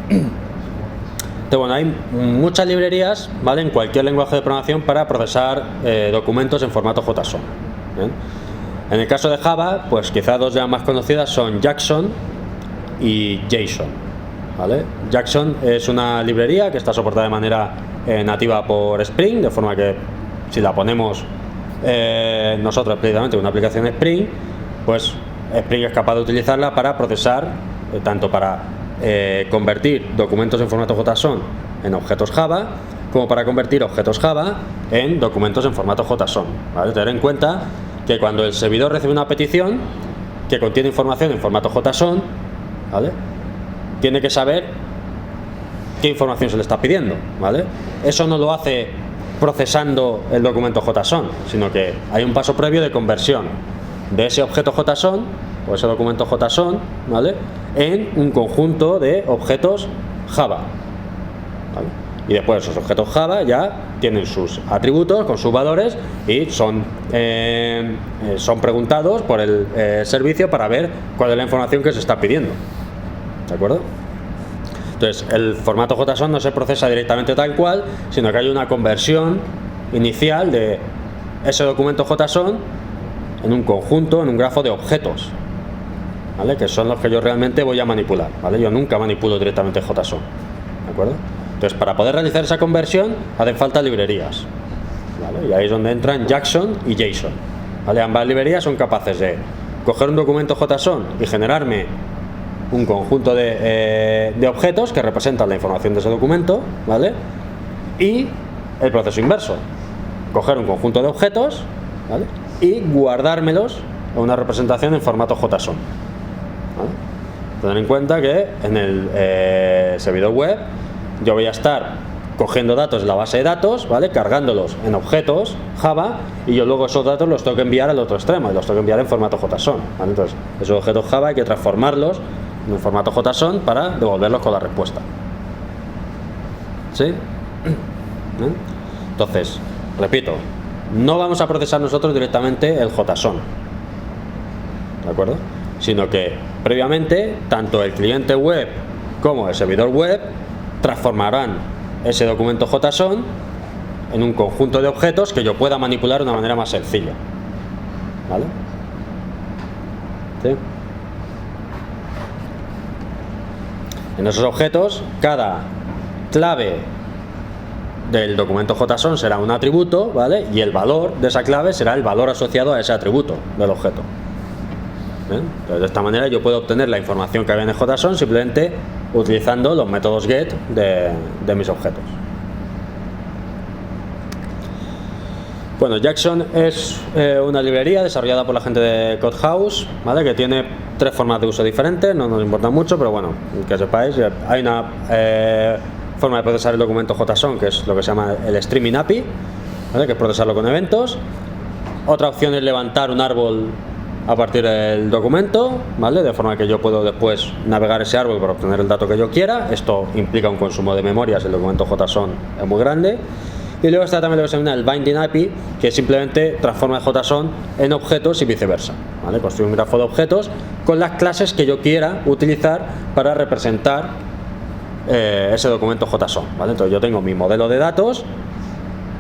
Entonces, bueno, hay muchas librerías, ¿vale? En cualquier lenguaje de programación para procesar documentos en formato JSON, ¿bien? En el caso de Java, pues quizás dos de las más conocidas son Jackson y JSON, ¿vale? Jackson es una librería que está soportada de manera nativa por Spring, de forma que si la ponemos nosotros precisamente una aplicación Spring, pues Spring es capaz de utilizarla para procesar, tanto para convertir documentos en formato JSON en objetos Java, como para convertir objetos Java en documentos en formato JSON, ¿vale? Tener en cuenta que cuando el servidor recibe una petición que contiene información en formato JSON, ¿vale? Tiene que saber qué información se le está pidiendo, ¿vale? Eso no lo hace procesando el documento JSON, sino que hay un paso previo de conversión de ese objeto JSON o ese documento JSON, ¿vale? En un conjunto de objetos Java, ¿vale? Y después esos objetos Java ya tienen sus atributos con sus valores y son preguntados por el servicio para ver cuál es la información que se está pidiendo, ¿de acuerdo? Entonces, el formato JSON no se procesa directamente tal cual, sino que hay una conversión inicial de ese documento JSON en un conjunto, en un grafo de objetos, ¿vale? Que son los que yo realmente voy a manipular, ¿vale? Yo nunca manipulo directamente JSON, ¿de acuerdo? Entonces, para poder realizar esa conversión hacen falta librerías, ¿vale? Y ahí es donde entran Jackson y JSON, ¿vale? Ambas librerías son capaces de coger un documento JSON y generarme un conjunto de objetos que representan la información de ese documento, ¿vale? Y el proceso inverso, coger un conjunto de objetos, ¿vale? Y guardármelos en una representación en formato JSON, ¿vale? Tener en cuenta que en el servidor web yo voy a estar cogiendo datos de la base de datos, ¿vale? Cargándolos en objetos Java, y yo luego esos datos los tengo que enviar al otro extremo y los tengo que enviar en formato JSON, ¿vale? Entonces esos objetos Java hay que transformarlos en formato JSON para devolverlos con la respuesta. ¿Sí? Entonces, repito, no vamos a procesar nosotros directamente el JSON, ¿de acuerdo? Sino que previamente tanto el cliente web como el servidor web transformarán ese documento JSON en un conjunto de objetos que yo pueda manipular de una manera más sencilla, ¿vale? ¿Sí? En esos objetos, cada clave del documento JSON será un atributo, ¿vale? Y el valor de esa clave será el valor asociado a ese atributo del objeto. Entonces, de esta manera yo puedo obtener la información que había en el JSON simplemente utilizando los métodos get de mis objetos. Bueno, Jackson es una librería desarrollada por la gente de CodeHouse, ¿vale? Que tiene 3 formas de uso diferentes, no nos importa mucho, pero bueno, que sepáis, hay una forma de procesar el documento JSON, que es lo que se llama el Streaming API, ¿vale? Que es procesarlo con eventos. Otra opción es levantar un árbol a partir del documento, ¿vale? De forma que yo puedo después navegar ese árbol para obtener el dato que yo quiera. Esto implica un consumo de memoria si el documento JSON es muy grande. Y luego está también lo que se llama el Binding API, que simplemente transforma el JSON en objetos y viceversa, ¿vale? Construye un grafo de objetos con las clases que yo quiera utilizar para representar ese documento JSON, ¿vale? Entonces yo tengo mi modelo de datos,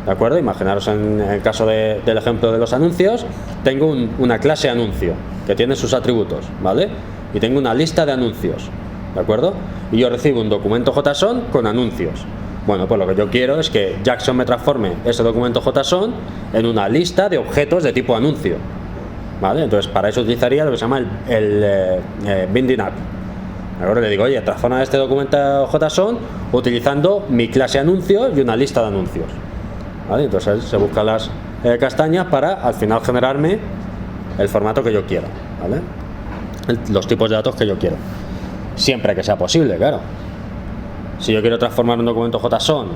¿de acuerdo? Imaginaros en el caso del ejemplo de los anuncios, tengo una clase anuncio que tiene sus atributos, ¿vale? Y tengo una lista de anuncios, ¿de acuerdo? Y yo recibo un documento JSON con anuncios. Bueno, pues lo que yo quiero es que Jackson me transforme ese documento JSON en una lista de objetos de tipo anuncio, ¿vale? Entonces para eso utilizaría lo que se llama el Binding API. Ahora le digo, oye, transforma este documento JSON utilizando mi clase anuncios y una lista de anuncios, ¿vale? Entonces se buscan las castañas para al final generarme el formato que yo quiero, ¿vale? Los tipos de datos que yo quiero, siempre que sea posible, claro. Si yo quiero transformar un documento JSON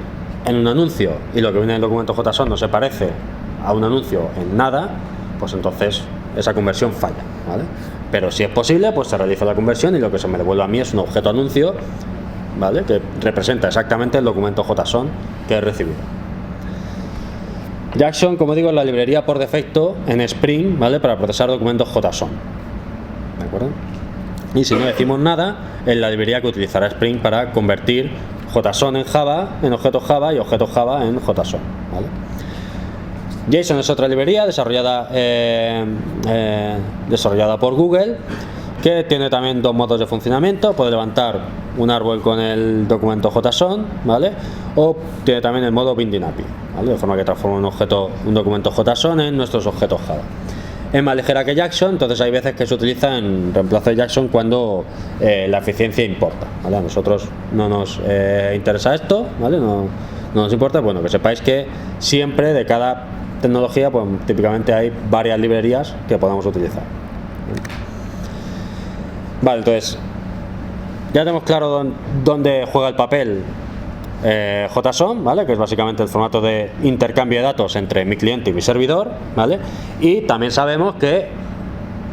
en un anuncio y lo que viene en el documento JSON no se parece a un anuncio en nada, pues entonces esa conversión falla, ¿vale? Pero si es posible, pues se realiza la conversión y lo que se me devuelve a mí es un objeto anuncio, ¿vale? Que representa exactamente el documento JSON que he recibido. Jackson, como digo, es la librería por defecto en Spring, ¿vale? Para procesar documentos JSON, ¿de acuerdo? Y si no decimos nada, es la librería que utilizará Spring para convertir JSON en Java, en objetos Java, y objetos Java en JSON, ¿vale? JSON es otra librería desarrollada por Google, que tiene también 2 modos de funcionamiento. Puede levantar un árbol con el documento JSON, ¿vale? O tiene también el modo Binding API, ¿vale? De forma que transforma un documento JSON en nuestros objetos Java. Es más ligera que Jackson, entonces hay veces que se utiliza en reemplazo de Jackson cuando la eficiencia importa, ¿vale? A nosotros no nos interesa esto, ¿vale? No nos importa. Bueno, que sepáis que siempre de cada tecnología, pues típicamente hay varias librerías que podamos utilizar. Vale, entonces ya tenemos claro dónde juega el papel JSON, ¿vale? Que es básicamente el formato de intercambio de datos entre mi cliente y mi servidor, ¿vale? Y también sabemos que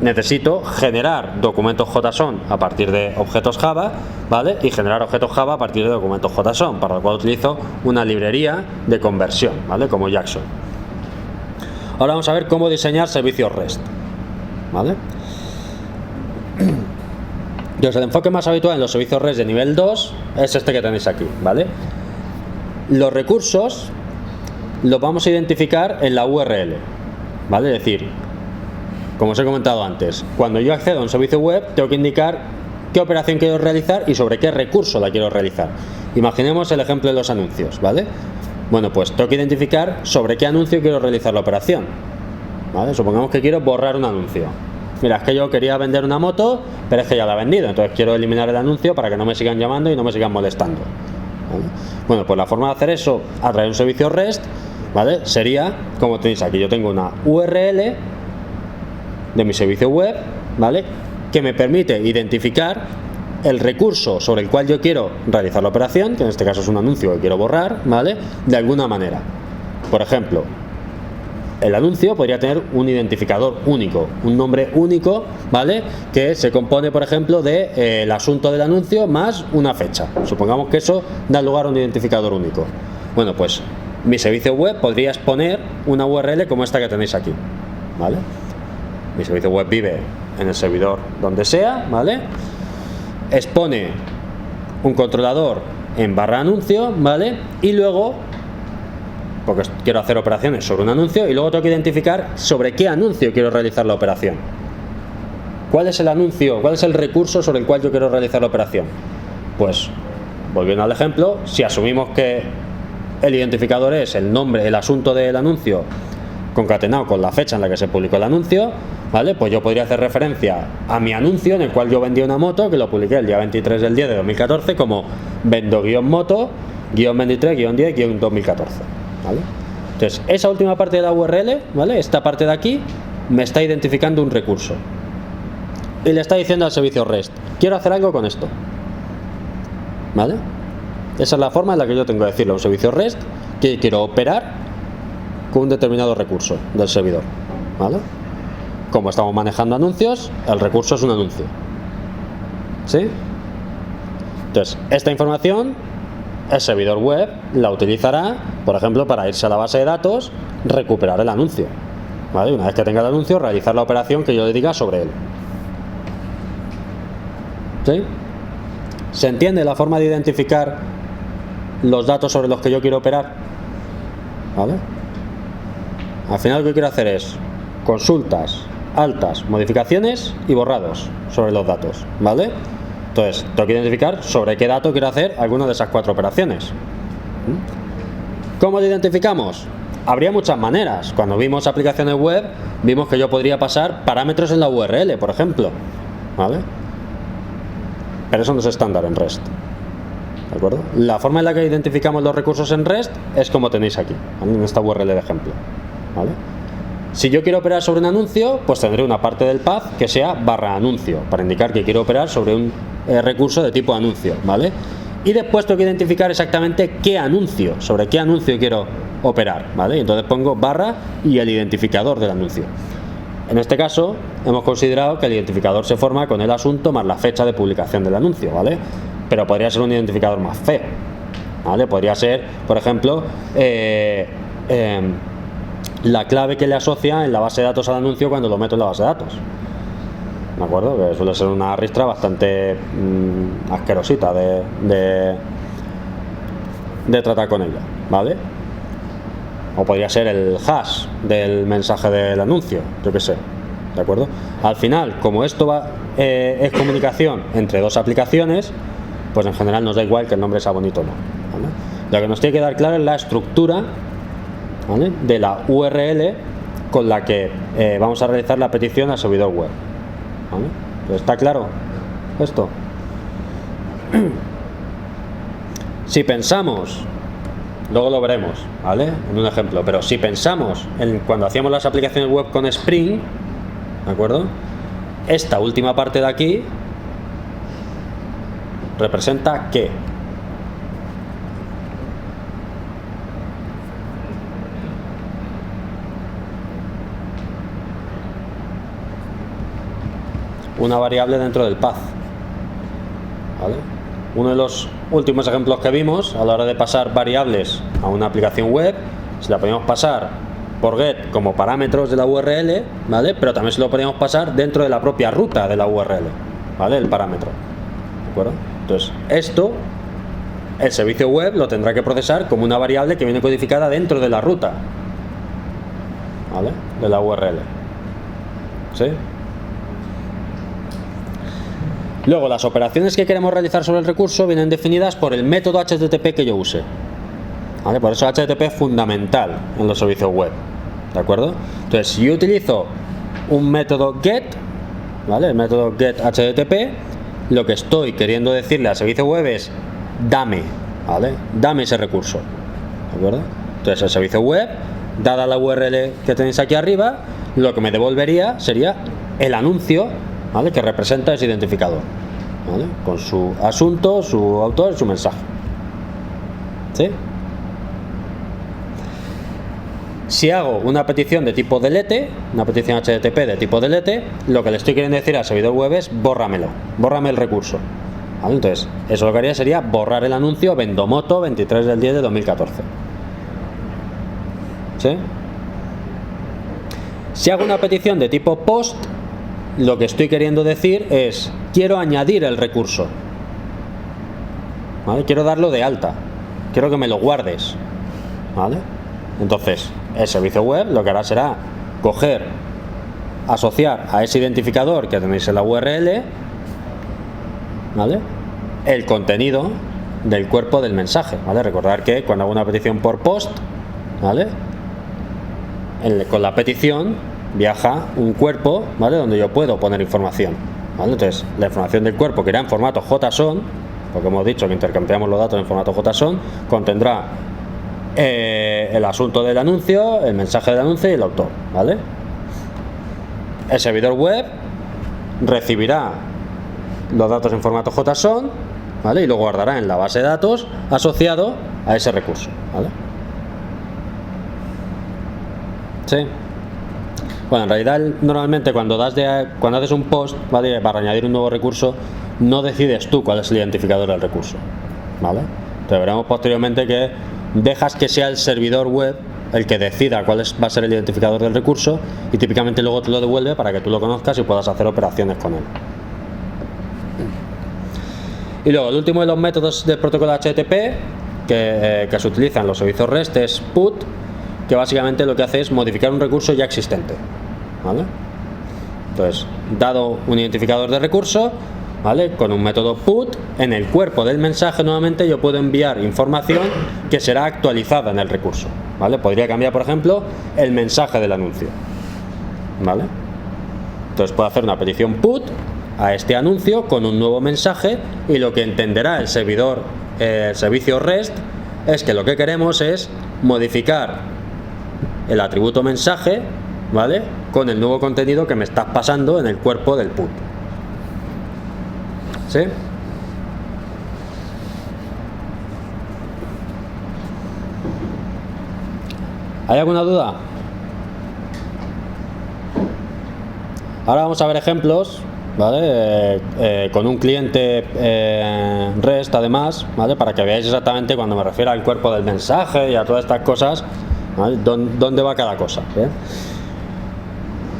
necesito generar documentos JSON a partir de objetos Java, ¿vale? Y generar objetos Java a partir de documentos JSON, para lo cual utilizo una librería de conversión, ¿vale? Como Jackson. Ahora vamos a ver cómo diseñar servicios REST, ¿vale? Entonces, el enfoque más habitual en los servicios REST de nivel 2 es este que tenéis aquí, ¿vale? Los recursos los vamos a identificar en la URL, ¿vale? Es decir, como os he comentado antes, cuando yo accedo a un servicio web tengo que indicar qué operación quiero realizar y sobre qué recurso la quiero realizar. Imaginemos el ejemplo de los anuncios, ¿vale? Bueno, pues tengo que identificar sobre qué anuncio quiero realizar la operación, ¿vale? Supongamos que quiero borrar un anuncio. mira, es que yo quería vender una moto, pero es que ya la he vendido, entonces quiero eliminar el anuncio para que no me sigan llamando y no me sigan molestando, ¿vale? Bueno, pues la forma de hacer eso a través de un servicio REST, ¿vale? Sería como tenéis aquí, yo tengo una URL de mi servicio web, ¿vale? Que me permite identificar el recurso sobre el cual yo quiero realizar la operación, que en este caso es un anuncio que quiero borrar, ¿vale? De alguna manera. Por ejemplo, el anuncio podría tener un identificador único, un nombre único, ¿vale? Que se compone, por ejemplo, de el asunto del anuncio más una fecha. Supongamos que eso da lugar a un identificador único. Bueno, pues mi servicio web podría exponer una URL como esta que tenéis aquí, ¿vale? Mi servicio web vive en el servidor donde sea, ¿vale? Expone un controlador en /anuncio, ¿vale? Y luego, porque quiero hacer operaciones sobre un anuncio, y luego tengo que identificar sobre qué anuncio quiero realizar la operación. ¿Cuál es el anuncio? ¿Cuál es el recurso sobre el cual yo quiero realizar la operación? Pues, volviendo al ejemplo, si asumimos que el identificador es el nombre, el asunto del anuncio concatenado con la fecha en la que se publicó el anuncio, ¿vale? Pues yo podría hacer referencia a mi anuncio en el cual yo vendí una moto, que lo publiqué el día 23 del 10 de 2014 como vendo-moto-23-10-2014, ¿vale? Entonces, esa última parte de la URL, ¿vale? Esta parte de aquí me está identificando un recurso y le está diciendo al servicio REST, quiero hacer algo con esto, ¿vale? Esa es la forma en la que yo tengo que decirle a un servicio REST que quiero operar con un determinado recurso del servidor, ¿vale? Como estamos manejando anuncios, el recurso es un anuncio, ¿sí? Entonces, esta información el servidor web la utilizará, por ejemplo, para irse a la base de datos, recuperar el anuncio, ¿vale? Una vez que tenga el anuncio, realizar la operación que yo le diga sobre él, ¿sí? ¿Se entiende la forma de identificar los datos sobre los que yo quiero operar? ¿Vale? Al final lo que quiero hacer es consultas, altas, modificaciones y borrados sobre los datos, ¿vale? Entonces, tengo que identificar sobre qué dato quiero hacer alguna de esas 4 operaciones. ¿Cómo lo identificamos? Habría muchas maneras. Cuando vimos aplicaciones web, vimos que yo podría pasar parámetros en la URL, por ejemplo, ¿vale? Pero eso no es estándar en REST, ¿de acuerdo? La forma en la que identificamos los recursos en REST es como tenéis aquí, ¿vale? En esta URL de ejemplo, ¿vale? Si yo quiero operar sobre un anuncio, pues tendré una parte del path que sea /anuncio, para indicar que quiero operar sobre un recurso de tipo anuncio, ¿vale? Y después tengo que identificar exactamente qué anuncio, sobre qué anuncio quiero operar, ¿vale? Y entonces pongo barra y el identificador del anuncio. En este caso, hemos considerado que el identificador se forma con el asunto más la fecha de publicación del anuncio, ¿vale? Pero podría ser un identificador más feo, ¿vale? Podría ser, por ejemplo, la clave que le asocia en la base de datos al anuncio cuando lo meto en la base de datos, ¿de acuerdo? Que suele ser una ristra bastante asquerosita de tratar con ella, ¿vale? O podría ser el hash del mensaje del anuncio, yo qué sé, ¿de acuerdo? Al final, como esto es comunicación entre dos aplicaciones, pues en general nos da igual que el nombre sea bonito o no, ¿vale? Lo que nos tiene que dar claro es la estructura, ¿vale?, de la URL con la que vamos a realizar la petición al servidor web, ¿vale? Pues ¿está claro esto? Si pensamos, luego lo veremos, ¿vale?, en un ejemplo, pero si pensamos en cuando hacíamos las aplicaciones web con Spring, ¿de acuerdo? Esta última parte de aquí representa ¿qué? Una variable dentro del path, ¿vale? Uno de los últimos ejemplos que vimos a la hora de pasar variables a una aplicación web, se la podíamos pasar por get como parámetros de la URL, ¿vale? Pero también se lo podíamos pasar dentro de la propia ruta de la URL, ¿vale? El parámetro, ¿de acuerdo? Entonces, esto el servicio web lo tendrá que procesar como una variable que viene codificada dentro de la ruta, ¿vale?, de la URL, ¿sí? Luego, las operaciones que queremos realizar sobre el recurso vienen definidas por el método HTTP que yo use, ¿vale? Por eso HTTP es fundamental en los servicios web, ¿de acuerdo? Entonces, si yo utilizo un método get, ¿vale? El método getHTTP, lo que estoy queriendo decirle al servicio web es dame, ¿vale? Dame ese recurso, ¿de acuerdo? Entonces el servicio web, dada la URL que tenéis aquí arriba, lo que me devolvería sería el anuncio, ¿vale? Que representa ese identificador, ¿vale? Con su asunto, su autor y su mensaje. ¿Sí? Si hago una petición de tipo delete, una petición HTTP de tipo delete, lo que le estoy queriendo decir al servidor web es bórramelo, bórrame el recurso, ¿vale? Entonces, eso lo que haría sería borrar el anuncio Vendomoto 23 del 10 de 2014. ¿Sí? Si hago una petición de tipo post, lo que estoy queriendo decir es quiero añadir el recurso, ¿vale? Quiero darlo de alta, quiero que me lo guardes, ¿vale? Entonces el servicio web lo que hará será coger, asociar a ese identificador que tenéis en la URL, ¿vale? El contenido del cuerpo del mensaje, ¿vale? Recordar que cuando hago una petición por post, ¿vale? Con la petición viaja un cuerpo, ¿vale? Donde yo puedo poner información, ¿vale? Entonces la información del cuerpo que irá en formato JSON, porque hemos dicho que intercambiamos los datos en formato JSON, contendrá el asunto del anuncio, el mensaje del anuncio y el autor, ¿vale? El servidor web recibirá los datos en formato JSON, ¿vale? Y lo guardará en la base de datos asociado a ese recurso, ¿vale? Sí. Bueno, en realidad normalmente cuando haces un post, ¿vale? Para añadir un nuevo recurso, no decides tú cuál es el identificador del recurso, ¿vale? Entonces veremos posteriormente que dejas que sea el servidor web el que decida cuál va a ser el identificador del recurso y típicamente luego te lo devuelve para que tú lo conozcas y puedas hacer operaciones con él. Y luego el último de los métodos del protocolo HTTP que se utilizan en los servicios REST es put, que básicamente lo que hace es modificar un recurso ya existente, ¿vale? Entonces, dado un identificador de recurso, ¿vale? Con un método put, en el cuerpo del mensaje nuevamente yo puedo enviar información que será actualizada en el recurso, ¿vale? Podría cambiar, por ejemplo, el mensaje del anuncio, ¿vale? Entonces puedo hacer una petición put a este anuncio con un nuevo mensaje y lo que entenderá el servidor, el servicio REST, es que lo que queremos es modificar el atributo mensaje, ¿vale? Con el nuevo contenido que me estás pasando en el cuerpo del put. ¿Sí? ¿Hay alguna duda? Ahora vamos a ver ejemplos, ¿vale? Con un cliente REST además, ¿vale? Para que veáis exactamente cuando me refiero al cuerpo del mensaje y a todas estas cosas, ¿vale? ¿Dónde va cada cosa? ¿Bien?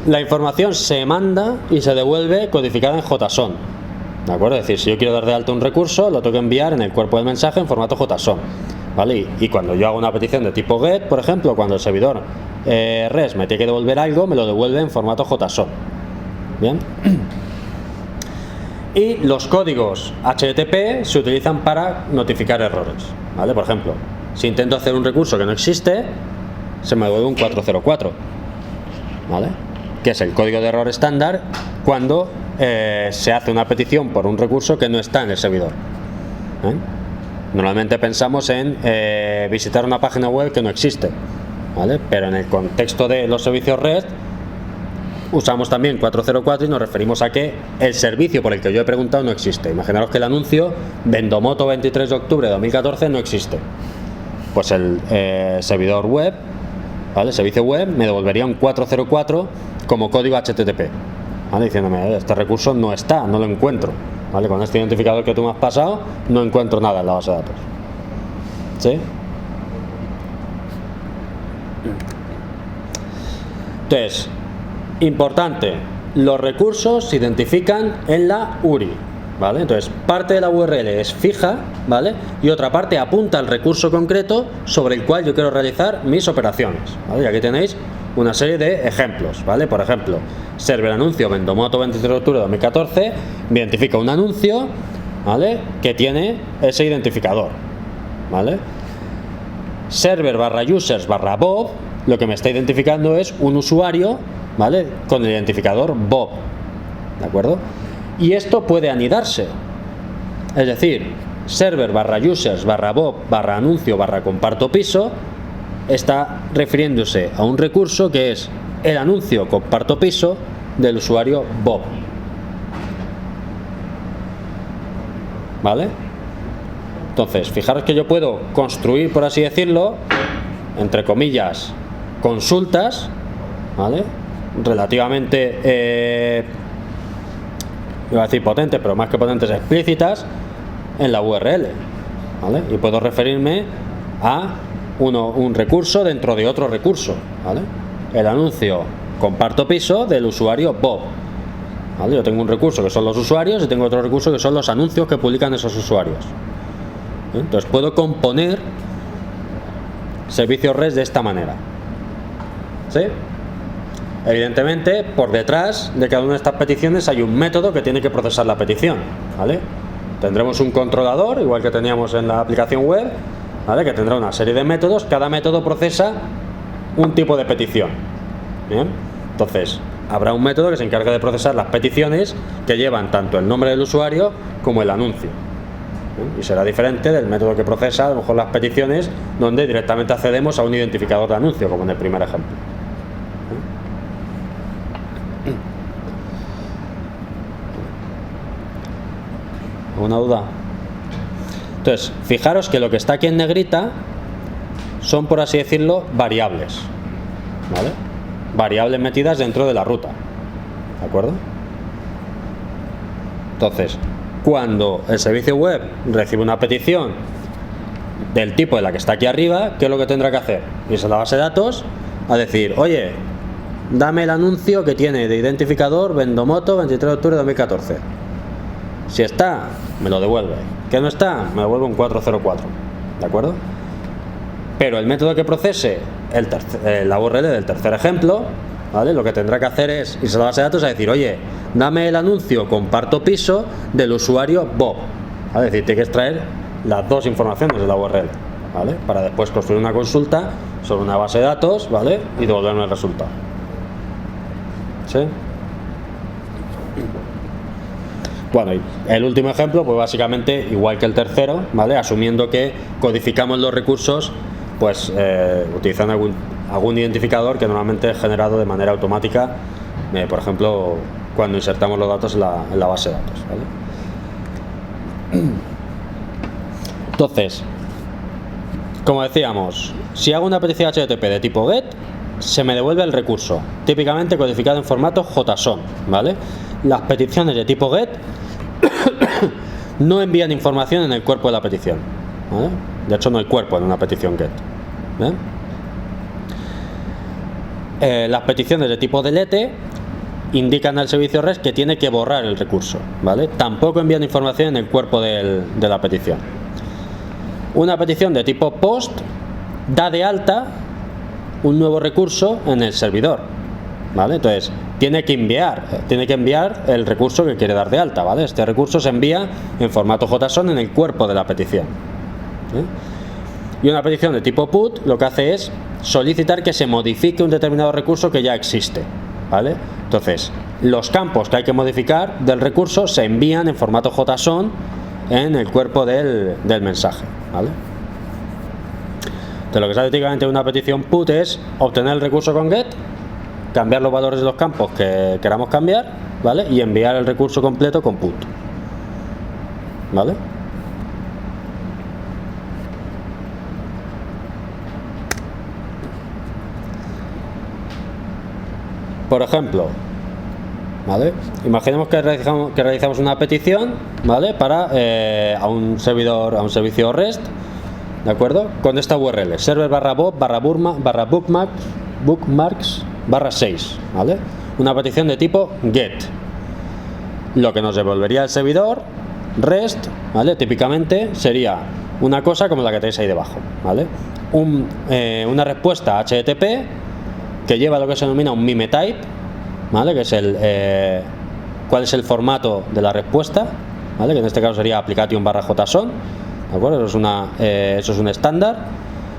La información se manda y se devuelve codificada en JSON, ¿de acuerdo? Es decir, si yo quiero dar de alta un recurso, lo tengo que enviar en el cuerpo del mensaje en formato JSON, ¿vale? Y cuando yo hago una petición de tipo GET, por ejemplo, cuando el servidor REST me tiene que devolver algo, me lo devuelve en formato JSON. Bien. Y los códigos HTTP se utilizan para notificar errores, ¿vale? Por ejemplo, si intento hacer un recurso que no existe, se me devuelve un 404, ¿vale? Que es el código de error estándar cuando se hace una petición por un recurso que no está en el servidor, ¿eh? Normalmente pensamos en visitar una página web que no existe, ¿vale? Pero en el contexto de los servicios REST usamos también 404 y nos referimos a que el servicio por el que yo he preguntado no existe. Imaginaros que el anuncio Vendomoto 23 de octubre de 2014 no existe. Pues el servidor web, ¿vale? El servicio web me devolvería un 404 como código HTTP, ¿vale? Diciéndome, este recurso no está, no lo encuentro, ¿vale? Con este identificador que tú me has pasado no encuentro nada en la base de datos. ¿Sí? Entonces, importante, los recursos se identifican en la URI, ¿vale? Entonces, parte de la URL es fija, ¿vale? Y otra parte apunta al recurso concreto sobre el cual yo quiero realizar mis operaciones, ¿vale? Y aquí tenéis una serie de ejemplos, ¿vale? Por ejemplo, server anuncio Vendomoto 23 de octubre de 2014 me identifica un anuncio, ¿vale? Que tiene ese identificador, ¿vale? Server /users /bob lo que me está identificando es un usuario, ¿vale? Con el identificador Bob, ¿de acuerdo? Y esto puede anidarse, es decir, server barra users barra bob barra anuncio barra comparto piso está refiriéndose a un recurso que es el anuncio comparto piso del usuario bob, ¿vale? Entonces, fijaros que yo puedo construir, por así decirlo, entre comillas, consultas, ¿vale? Relativamente, iba a decir potentes, pero más que potentes, explícitas en la URL, ¿vale? Y puedo referirme a un recurso dentro de otro recurso, ¿vale? El anuncio comparto piso del usuario bob, ¿vale? Yo tengo un recurso que son los usuarios y tengo otro recurso que son los anuncios que publican esos usuarios. Entonces puedo componer servicios REST de esta manera, ¿sí? Evidentemente, por detrás de cada una de estas peticiones hay un método que tiene que procesar la petición, ¿vale? Tendremos un controlador, igual que teníamos en la aplicación web, ¿vale? Que tendrá una serie de métodos. Cada método procesa un tipo de petición, ¿bien? Entonces, habrá un método que se encargue de procesar las peticiones que llevan tanto el nombre del usuario como el anuncio, ¿bien? Y será diferente del método que procesa a lo mejor las peticiones donde directamente accedemos a un identificador de anuncio, como en el primer ejemplo. ¿Alguna duda? Entonces, fijaros que lo que está aquí en negrita son, por así decirlo, variables, ¿vale? Variables metidas dentro de la ruta, ¿de acuerdo? Entonces, cuando el servicio web recibe una petición del tipo de la que está aquí arriba, ¿qué es lo que tendrá que hacer? Irse a la base de datos a decir, oye, dame el anuncio que tiene de identificador Vendomoto 23 de octubre de 2014. Si está, me lo devuelve. Que no está, me devuelve un 404, ¿de acuerdo? Pero el método que procese la URL del tercer ejemplo, ¿vale? Lo que tendrá que hacer es irse a la base de datos a decir, oye, dame el anuncio comparto piso del usuario Bob, ¿vale? Es decir, tiene que extraer las dos informaciones de la URL, ¿vale? Para después construir una consulta sobre una base de datos, ¿vale? Y devolverme el resultado. ¿Sí? Bueno, y el último ejemplo, pues básicamente igual que el tercero, ¿vale? Asumiendo que codificamos los recursos, pues utilizando algún identificador que normalmente es generado de manera automática, por ejemplo, cuando insertamos los datos en la base de datos, ¿vale? Entonces, como decíamos, si hago una petición HTTP de tipo GET, se me devuelve el recurso, típicamente codificado en formato JSON, ¿vale? Las peticiones de tipo GET no envían información en el cuerpo de la petición, ¿vale? De hecho, no hay cuerpo en una petición GET, las peticiones de tipo delete indican al servicio REST que tiene que borrar el recurso, ¿vale? Tampoco envían información en el cuerpo de la petición. Una petición de tipo POST da de alta un nuevo recurso en el servidor, ¿vale? Entonces tiene que enviar el recurso que quiere dar de alta, ¿vale? Este recurso se envía en formato JSON en el cuerpo de la petición, ¿sí? Y una petición de tipo PUT lo que hace es solicitar que se modifique un determinado recurso que ya existe, ¿vale? Entonces, los campos que hay que modificar del recurso se envían en formato JSON en el cuerpo del mensaje, ¿vale? Entonces, lo que se hace típicamente en una petición PUT es obtener el recurso con GET, cambiar los valores de los campos que queramos cambiar, ¿vale? Y enviar el recurso completo con PUT, ¿vale? Por ejemplo, ¿vale? Imaginemos que realizamos una petición, ¿vale? Para a un servicio REST, ¿de acuerdo? Con esta URL, server /bob /bookmarks /6, ¿vale? Una petición de tipo GET. Lo que nos devolvería el servidor REST, ¿vale? Típicamente sería una cosa como la que tenéis ahí debajo, ¿vale? Una respuesta HTTP que lleva lo que se denomina un mime type, ¿vale? Que es cuál es el formato de la respuesta, ¿vale? Que en este caso sería application /JSON, ¿de acuerdo? Eso es un estándar.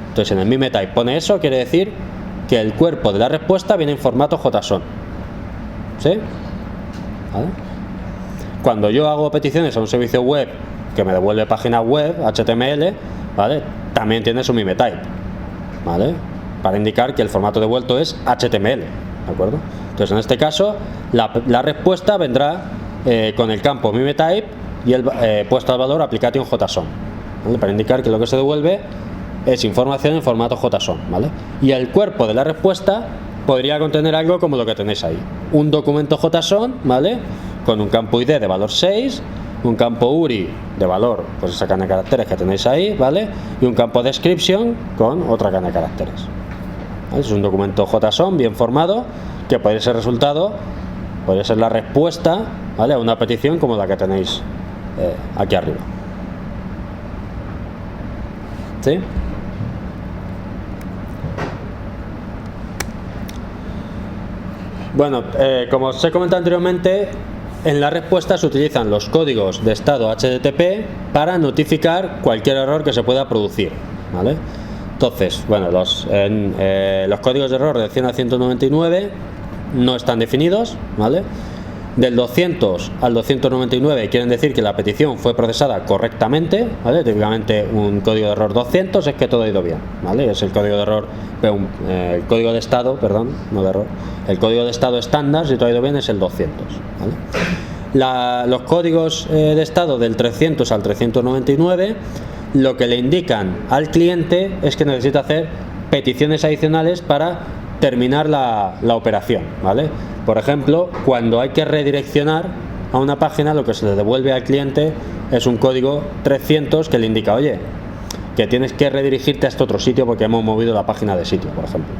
Entonces, en el mime type pone eso, quiere decir que el cuerpo de la respuesta viene en formato JSON, ¿sí? ¿Vale? cuando yo hago peticiones a un servicio web que me devuelve página web, HTML, ¿vale? También tiene su mimetype, ¿vale? Para indicar que el formato devuelto es HTML, ¿de acuerdo? Entonces, en este caso, la respuesta vendrá con el campo mimetype y el puesto al valor application JSON, ¿vale? Para indicar que lo que se devuelve es información en formato JSON, ¿vale? Y el cuerpo de la respuesta podría contener algo como lo que tenéis ahí: un documento JSON, ¿vale? Con un campo ID de valor 6, un campo URI de valor, pues esa cadena de caracteres que tenéis ahí, ¿vale? Y un campo description con otra cadena de caracteres, ¿vale? Es un documento JSON bien formado que podría ser resultado, podría ser la respuesta, ¿vale?, a una petición como la que tenéis aquí arriba. ¿Sí? Bueno, como os he comentado anteriormente, en la respuesta se utilizan los códigos de estado HTTP para notificar cualquier error que se pueda producir, ¿vale? Entonces, bueno, los códigos de error del 100 al 199 no están definidos, ¿vale? Del 200 al 299 quieren decir que la petición fue procesada correctamente, ¿vale? Típicamente un código de error 200 es que todo ha ido bien, ¿vale? Es el código de error, el código de estado, perdón, no de error, el código de estado estándar, si todo ha ido bien, es el 200, ¿vale? Los códigos de estado del 300 al 399 lo que le indican al cliente es que necesita hacer peticiones adicionales para terminar la operación, ¿vale? Por ejemplo, cuando hay que redireccionar a una página, lo que se le devuelve al cliente es un código 300 que le indica, oye, que tienes que redirigirte a este otro sitio porque hemos movido la página de sitio, por ejemplo,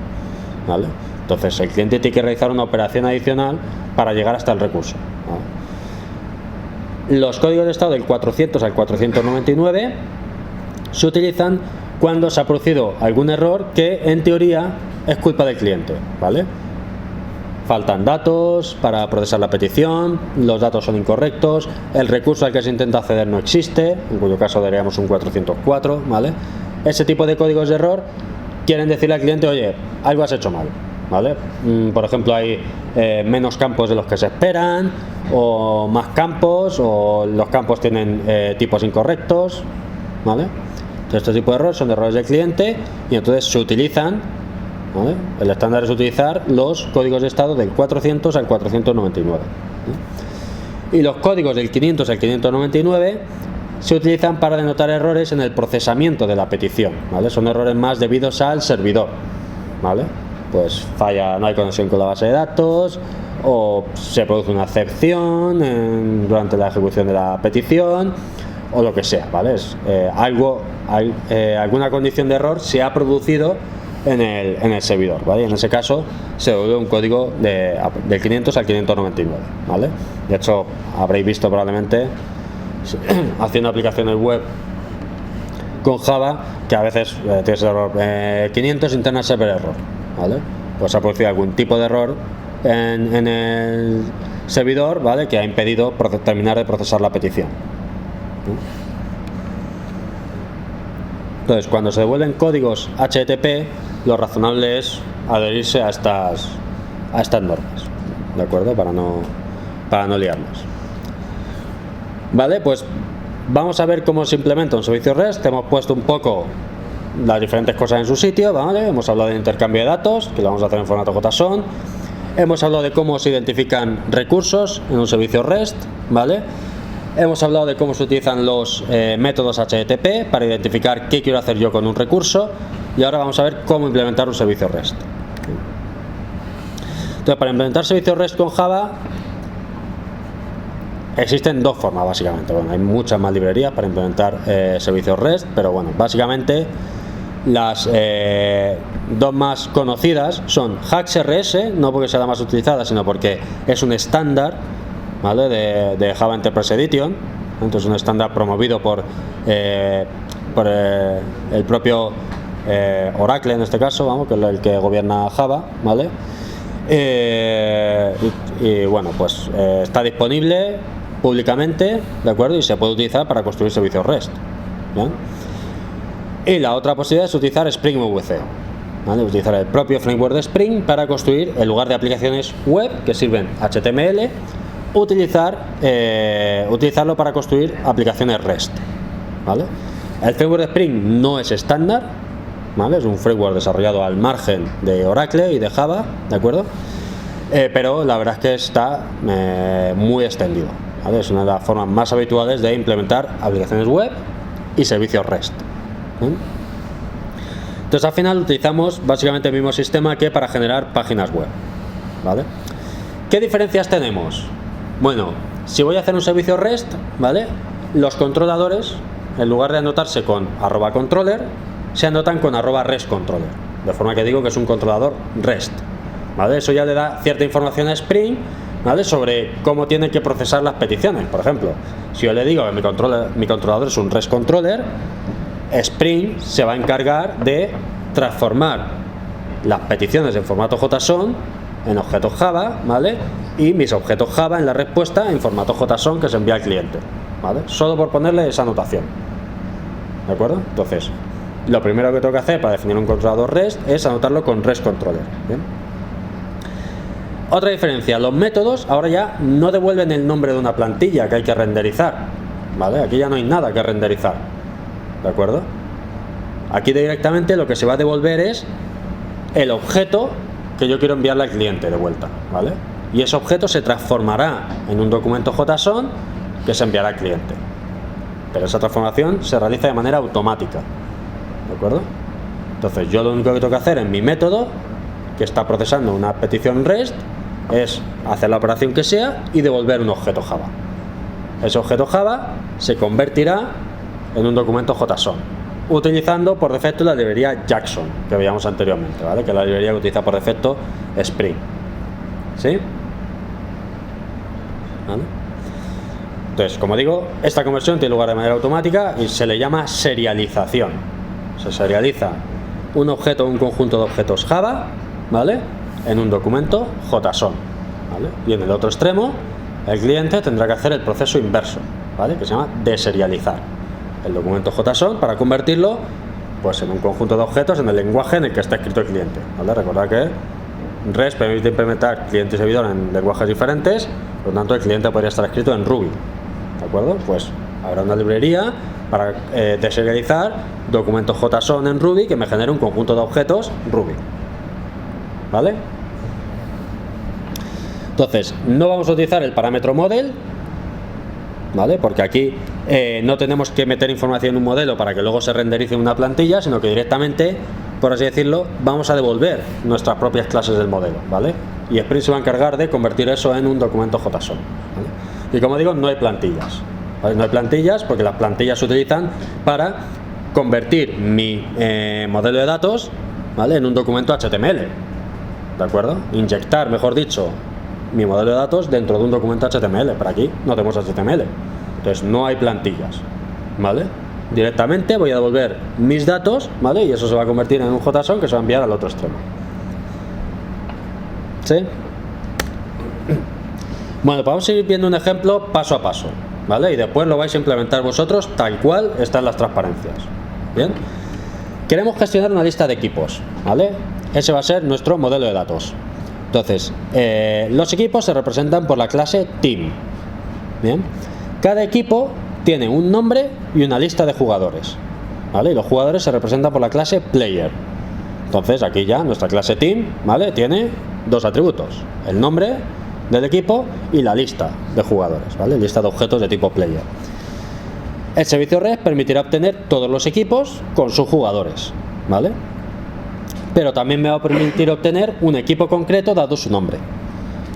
¿vale? Entonces el cliente tiene que realizar una operación adicional para llegar hasta el recurso, ¿vale? Los códigos de estado del 400 al 499 se utilizan cuando se ha producido algún error que en teoría es culpa del cliente, ¿vale? Faltan datos para procesar la petición, los datos son incorrectos, el recurso al que se intenta acceder no existe, en cuyo caso daríamos un 404, ¿vale? Ese tipo de códigos de error quieren decirle al cliente, oye, algo has hecho mal, ¿vale? Por ejemplo, hay menos campos de los que se esperan, o más campos, o los campos tienen tipos incorrectos, ¿vale? Entonces, este tipo de errores son errores del cliente y entonces se utilizan, ¿vale? El estándar es utilizar los códigos de estado del 400 al 499, ¿sí? Y los códigos del 500 al 599 se utilizan para denotar errores en el procesamiento de la petición, ¿vale? Son errores más debidos al servidor, ¿vale? Pues falla, no hay conexión con la base de datos, o se produce una excepción durante la ejecución de la petición, o lo que sea, ¿vale? Es alguna condición de error se ha producido en el servidor, ¿vale? En ese caso se devuelve un código del 500 al 599, ¿vale? De hecho, habréis visto probablemente haciendo aplicaciones web con Java que a veces tienes error 500 internal server error, ¿vale? Pues ha producido algún tipo de error en el servidor, ¿vale?, que ha impedido terminar de procesar la petición. Entonces, cuando se devuelven códigos HTTP, lo razonable es adherirse a estas normas, ¿de acuerdo? Para no liarnos. Vale, pues vamos a ver cómo se implementa un servicio REST. Hemos puesto un poco las diferentes cosas en su sitio, ¿vale? Hemos hablado de intercambio de datos, que lo vamos a hacer en formato JSON. Hemos hablado de cómo se identifican recursos en un servicio REST, ¿vale? Hemos hablado de cómo se utilizan los métodos HTTP para identificar qué quiero hacer yo con un recurso, y ahora vamos a ver cómo implementar un servicio REST. Entonces, para implementar servicios REST con Java existen dos formas, básicamente. Bueno, hay muchas más librerías para implementar servicios REST, pero bueno, básicamente las dos más conocidas son HaxRS, no porque sea la más utilizada, sino porque es un estándar, ¿vale?, de Java Enterprise Edition. Entonces, un estándar promovido por el propio Oracle, en este caso, vamos, que es el que gobierna Java, ¿vale? Y bueno, pues está disponible públicamente, ¿de acuerdo? Y se puede utilizar para construir servicios REST, ¿bien? Y la otra posibilidad es utilizar Spring MVC, ¿vale? Utilizar el propio framework de Spring para construir, en lugar de aplicaciones web que sirven HTML, utilizarlo para construir aplicaciones REST, ¿vale? El framework de Spring no es estándar, ¿vale? Es un framework desarrollado al margen de Oracle y de Java, ¿de acuerdo? Pero la verdad es que está muy extendido, ¿vale? Es una de las formas más habituales de implementar aplicaciones web y servicios REST, ¿sí? Entonces al final utilizamos básicamente el mismo sistema que para generar páginas web, ¿vale? ¿Qué diferencias tenemos? Bueno, si voy a hacer un servicio REST, ¿vale? Los controladores, en lugar de anotarse con @controller, se anotan con @RESTcontroller, de forma que digo que es un controlador REST, ¿vale? Eso ya le da cierta información a Spring, ¿vale? Sobre cómo tiene que procesar las peticiones. Por ejemplo, si yo le digo que mi controlador es un RESTcontroller, Spring se va a encargar de transformar las peticiones en formato JSON en objetos Java, ¿vale? Y mis objetos Java en la respuesta en formato JSON que se envía al cliente, ¿vale? Solo por ponerle esa anotación, ¿de acuerdo? Entonces, lo primero que tengo que hacer para definir un controlador REST es anotarlo con RESTcontroller, ¿bien? Otra diferencia, los métodos ahora ya no devuelven el nombre de una plantilla que hay que renderizar, ¿vale? Aquí ya no hay nada que renderizar, ¿de acuerdo? Aquí directamente lo que se va a devolver es el objeto que yo quiero enviarle al cliente de vuelta, ¿vale? Y ese objeto se transformará en un documento JSON que se enviará al cliente. Pero esa transformación se realiza de manera automática, ¿de acuerdo? Entonces yo lo único que tengo que hacer en mi método, que está procesando una petición REST, es hacer la operación que sea y devolver un objeto Java. Ese objeto Java se convertirá en un documento JSON, utilizando por defecto la librería Jackson que veíamos anteriormente, ¿vale? Que es la librería que utiliza por defecto Spring, ¿sí? ¿Vale? Entonces, como digo, esta conversión tiene lugar de manera automática y se le llama serialización. Se serializa un objeto o un conjunto de objetos Java, ¿vale? En un documento JSON, ¿vale? Y en el otro extremo, el cliente tendrá que hacer el proceso inverso, ¿vale? Que se llama deserializar el documento JSON para convertirlo, pues, en un conjunto de objetos en el lenguaje en el que está escrito el cliente, ¿vale? Recordad que REST permite implementar cliente y servidor en lenguajes diferentes, por lo tanto el cliente podría estar escrito en Ruby, ¿de acuerdo? Pues habrá una librería para deserializar documentos JSON en Ruby que me genere un conjunto de objetos Ruby, ¿vale? Entonces, no vamos a utilizar el parámetro model, ¿vale? Porque aquí no tenemos que meter información en un modelo para que luego se renderice una plantilla, sino que directamente, por así decirlo, vamos a devolver nuestras propias clases del modelo, ¿vale? Y Spring se va a encargar de convertir eso en un documento JSON, ¿vale? Y como digo, no hay plantillas, ¿vale? No hay plantillas porque las plantillas se utilizan para convertir mi modelo de datos, ¿vale? En un documento HTML, ¿de acuerdo? Inyectar, mejor dicho, mi modelo de datos dentro de un documento HTML. Pero aquí no tenemos HTML, entonces no hay plantillas, ¿vale? Directamente voy a devolver mis datos, ¿vale? Y eso se va a convertir en un JSON que se va a enviar al otro extremo, ¿sí? Bueno, vamos a ir viendo un ejemplo paso a paso, ¿vale? Y después lo vais a implementar vosotros tal cual están las transparencias. Bien, queremos gestionar una lista de equipos, ¿vale? Ese va a ser nuestro modelo de datos. Entonces, los equipos se representan por la clase team. Bien, cada equipo tiene un nombre y una lista de jugadores, ¿vale? Y los jugadores se representan por la clase player. Entonces aquí ya nuestra clase team, ¿vale? Tiene dos atributos: el nombre del equipo y la lista de jugadores, ¿vale? Lista de objetos de tipo player. El servicio REST permitirá obtener todos los equipos con sus jugadores, ¿vale? Pero también me va a permitir obtener un equipo concreto dado su nombre.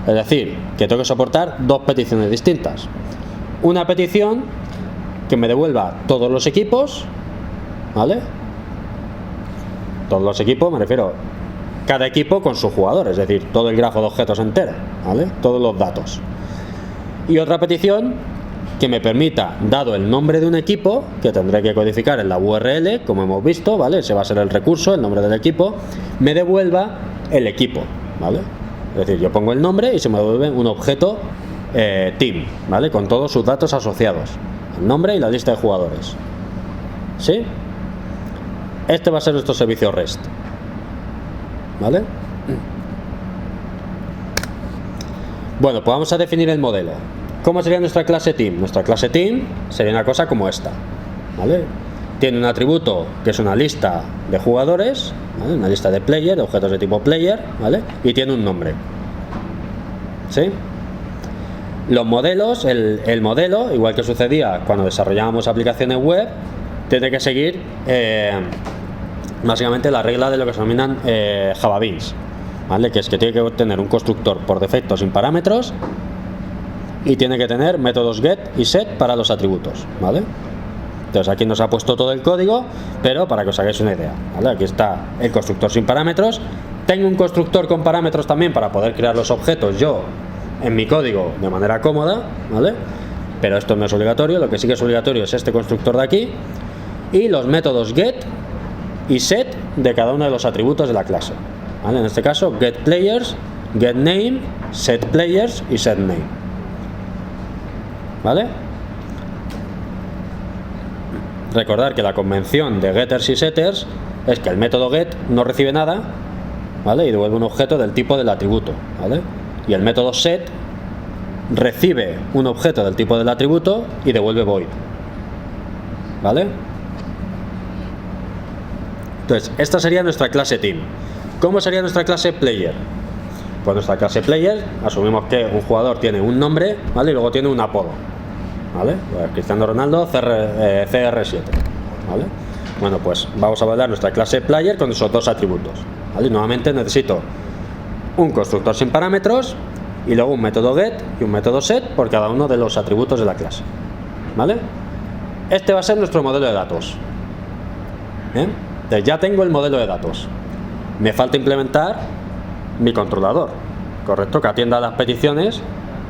Es decir, que tengo que soportar dos peticiones distintas. Una petición que me devuelva todos los equipos, ¿vale? Todos los equipos, me refiero cada equipo con sus jugadores, es decir, todo el grafo de objetos entero, ¿vale? Todos los datos. Y otra petición que me permita, dado el nombre de un equipo, que tendré que codificar en la URL, como hemos visto, ¿vale? Ese va a ser el recurso, el nombre del equipo, me devuelva el equipo, ¿vale? Es decir, yo pongo el nombre y se me devuelve un objeto team, ¿vale? Con todos sus datos asociados, el nombre y la lista de jugadores, ¿sí? Este va a ser nuestro servicio REST, ¿vale? Bueno, pues vamos a definir el modelo. ¿Cómo sería nuestra clase team? Nuestra clase team sería una cosa como esta, ¿vale? Tiene un atributo que es una lista de jugadores, ¿vale? Una lista de player, de objetos de tipo player, ¿vale? Y tiene un nombre, ¿sí? Los modelos, el modelo, igual que sucedía cuando desarrollábamos aplicaciones web, tiene que seguir básicamente la regla de lo que se denominan Java Beans, ¿vale? Que es que tiene que tener un constructor por defecto sin parámetros y tiene que tener métodos get y set para los atributos, ¿vale? Entonces aquí nos ha puesto todo el código, pero para que os hagáis una idea, ¿vale? Aquí está el constructor sin parámetros. Tengo un constructor con parámetros también para poder crear los objetos yo en mi código de manera cómoda, ¿vale? Pero esto no es obligatorio. Lo que sí que es obligatorio es este constructor de aquí y los métodos get y set de cada uno de los atributos de la clase, ¿vale? En este caso get players, get name, set players y set name, ¿vale? Recordar que la convención de getters y setters es que el método get no recibe nada, ¿vale? Y devuelve un objeto del tipo del atributo, ¿vale? Y el método set recibe un objeto del tipo del atributo y devuelve void, ¿vale? Entonces, esta sería nuestra clase team. ¿Cómo sería nuestra clase player? Pues nuestra clase player, asumimos que un jugador tiene un nombre, ¿vale? Y luego tiene un apodo, ¿vale? Pues Cristiano Ronaldo CR7, ¿vale? Bueno, pues vamos a hablar nuestra clase player con esos dos atributos, ¿vale? Y nuevamente necesito un constructor sin parámetros y luego un método get y un método set por cada uno de los atributos de la clase, ¿vale? Este va a ser nuestro modelo de datos, ¿bien? Entonces ya tengo el modelo de datos, me falta implementar mi controlador, correcto, que atienda a las peticiones,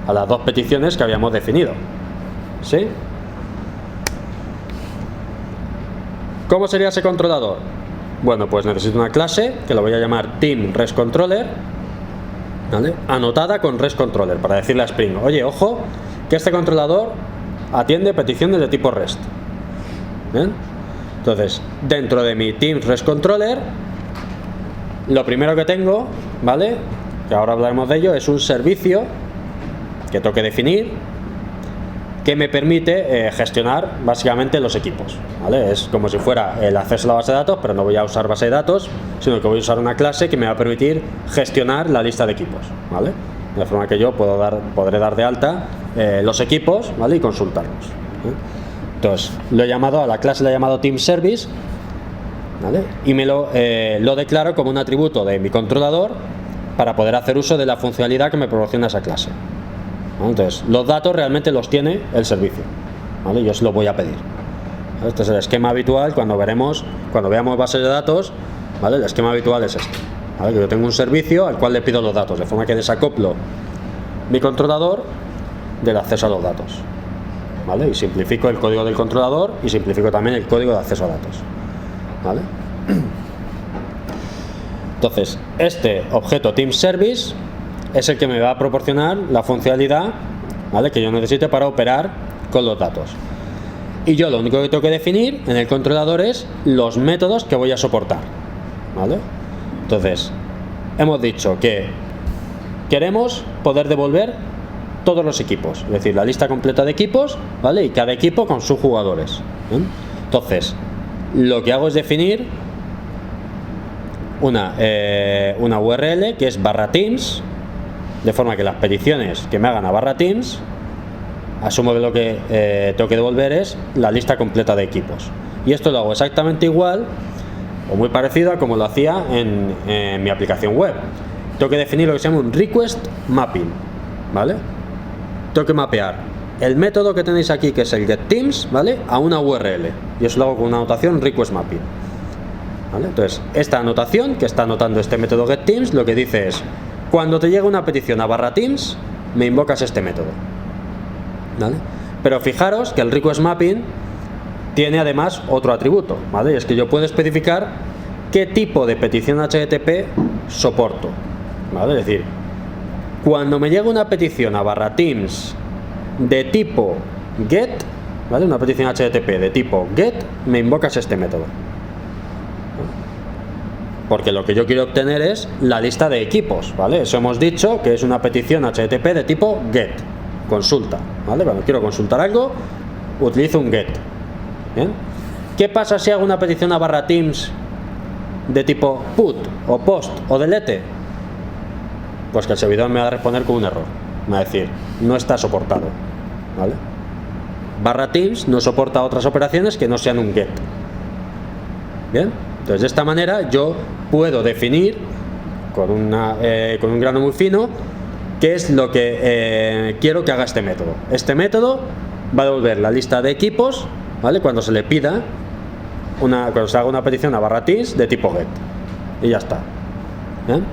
a las dos peticiones que habíamos definido, ¿sí? ¿Cómo sería ese controlador? Bueno, pues necesito una clase que lo voy a llamar team REST controller, ¿vale? Anotada con REST controller para decirle a Spring, oye, ojo, que este controlador atiende peticiones de tipo REST. ¿Bien? Entonces, dentro de mi team REST controller, lo primero que tengo, ¿vale? Que ahora hablaremos de ello, es un servicio que tengo que definir que me permite gestionar básicamente los equipos, ¿vale? Es como si fuera el acceso a la base de datos, pero no voy a usar base de datos, sino que voy a usar una clase que me va a permitir gestionar la lista de equipos, ¿vale? De forma que yo podré dar de alta los equipos, ¿vale? Y consultarlos, ¿eh? Entonces, lo he llamado a la clase, le he llamado Team Service, ¿vale? Y me lo declaro como un atributo de mi controlador para poder hacer uso de la funcionalidad que me proporciona esa clase. Entonces, los datos realmente los tiene el servicio, ¿vale? Yo os lo voy a pedir. Este es el esquema habitual cuando veamos bases de datos, ¿vale? El esquema habitual es este, ¿vale? Que yo tengo un servicio al cual le pido los datos, de forma que desacoplo mi controlador del acceso a los datos, ¿vale? Y simplifico el código del controlador y simplifico también el código de acceso a datos, ¿vale? Entonces, este objeto Team Service es el que me va a proporcionar la funcionalidad, ¿vale? Que yo necesite para operar con los datos. Y yo lo único que tengo que definir en el controlador es los métodos que voy a soportar, ¿vale? Entonces, hemos dicho que queremos poder devolver todos los equipos, es decir, la lista completa de equipos, ¿vale? Y cada equipo con sus jugadores, ¿eh? Entonces, lo que hago es definir una URL que es /teams, de forma que las peticiones que me hagan a /teams, asumo que lo que tengo que devolver es la lista completa de equipos. Y esto lo hago exactamente igual o muy parecido a como lo hacía en mi aplicación web. Tengo que definir lo que se llama un request mapping, ¿vale? Tengo que mapear el método que tenéis aquí, que es el getTeams, ¿vale? A una URL. Y eso lo hago con una anotación request mapping, ¿vale? Entonces, esta anotación que está anotando este método getTeams lo que dice es: cuando te llega una petición a /teams, me invocas este método, ¿vale? Pero fijaros que el request mapping tiene además otro atributo, ¿vale? Y es que yo puedo especificar qué tipo de petición HTTP soporto, ¿vale? Es decir, cuando me llega una petición a /teams de tipo get, ¿vale? Una petición HTTP de tipo get, me invocas este método. porque lo que yo quiero obtener es la lista de equipos, ¿vale? Eso hemos dicho que es una petición HTTP de tipo GET, consulta, ¿vale? Cuando quiero consultar algo, utilizo un GET. ¿Bien? ¿Qué pasa si hago una petición a /teams de tipo put o post o delete? Pues que el servidor me va a responder con un error, me va a decir no está soportado, ¿vale? /teams no soporta otras operaciones que no sean un GET. Bien, entonces de esta manera yo puedo definir con un grano muy fino qué es lo que quiero que haga este método. Este método va a devolver la lista de equipos, ¿vale? Cuando se le pida cuando se haga una petición a /teams de tipo GET, y ya está. ¿Bien?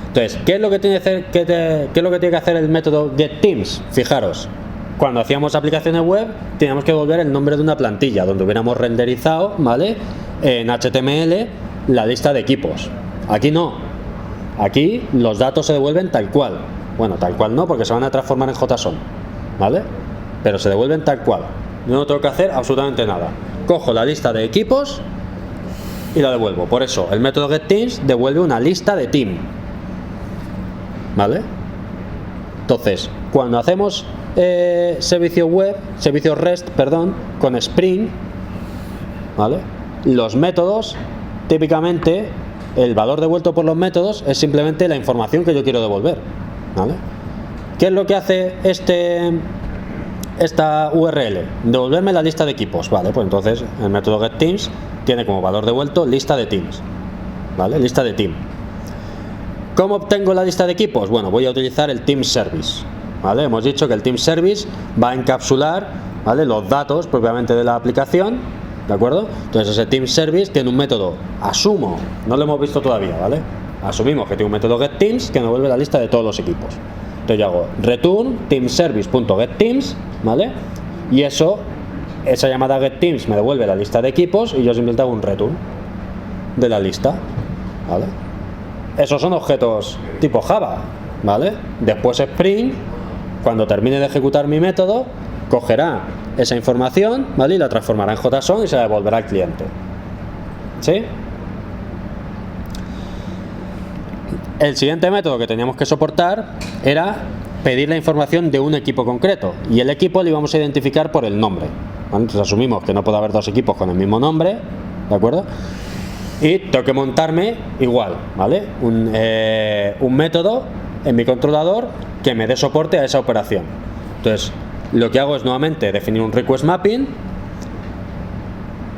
Entonces, ¿qué es lo que tiene que hacer el método getTeams? Fijaros, cuando hacíamos aplicaciones web teníamos que devolver el nombre de una plantilla donde hubiéramos renderizado, ¿vale?, en HTML la lista de equipos. Aquí no, aquí los datos se devuelven tal cual. Bueno, tal cual no, porque se van a transformar en JSON, ¿vale? Pero se devuelven tal cual. Yo no tengo que hacer absolutamente nada. Cojo la lista de equipos y la devuelvo. Por eso el método getTeams devuelve una lista de team, ¿vale? Entonces, cuando hacemos servicios REST, con Spring, ¿vale?, los métodos, típicamente el valor devuelto por los métodos es simplemente la información que yo quiero devolver, ¿vale? ¿Qué es lo que hace esta URL? Devolverme la lista de equipos, ¿vale? Pues entonces el método getTeams tiene como valor devuelto lista de teams, ¿vale? Lista de team. ¿Cómo obtengo la lista de equipos? Bueno, voy a utilizar el team service, ¿vale? Hemos dicho que el team service va a encapsular, ¿vale?, los datos propiamente de la aplicación, ¿de acuerdo? Entonces ese team service tiene un método, asumo, no lo hemos visto todavía, ¿vale? Asumimos que tiene un método getTeams que me devuelve la lista de todos los equipos. Entonces yo hago return teamservice.getTeams, ¿vale? Y esa llamada getTeams me devuelve la lista de equipos y yo simplemente hago un return de la lista, ¿vale? Esos son objetos tipo Java, ¿vale? Después Spring, cuando termine de ejecutar mi método, cogerá esa información, ¿vale?, y la transformará en JSON y se la devolverá al cliente. ¿Sí? El siguiente método que teníamos que soportar era pedir la información de un equipo concreto, y el equipo lo íbamos a identificar por el nombre, ¿vale? Entonces asumimos que no puede haber dos equipos con el mismo nombre, ¿de acuerdo? Y tengo que montarme igual, ¿vale?, un método en mi controlador que me dé soporte a esa operación. Entonces lo que hago es nuevamente definir un request mapping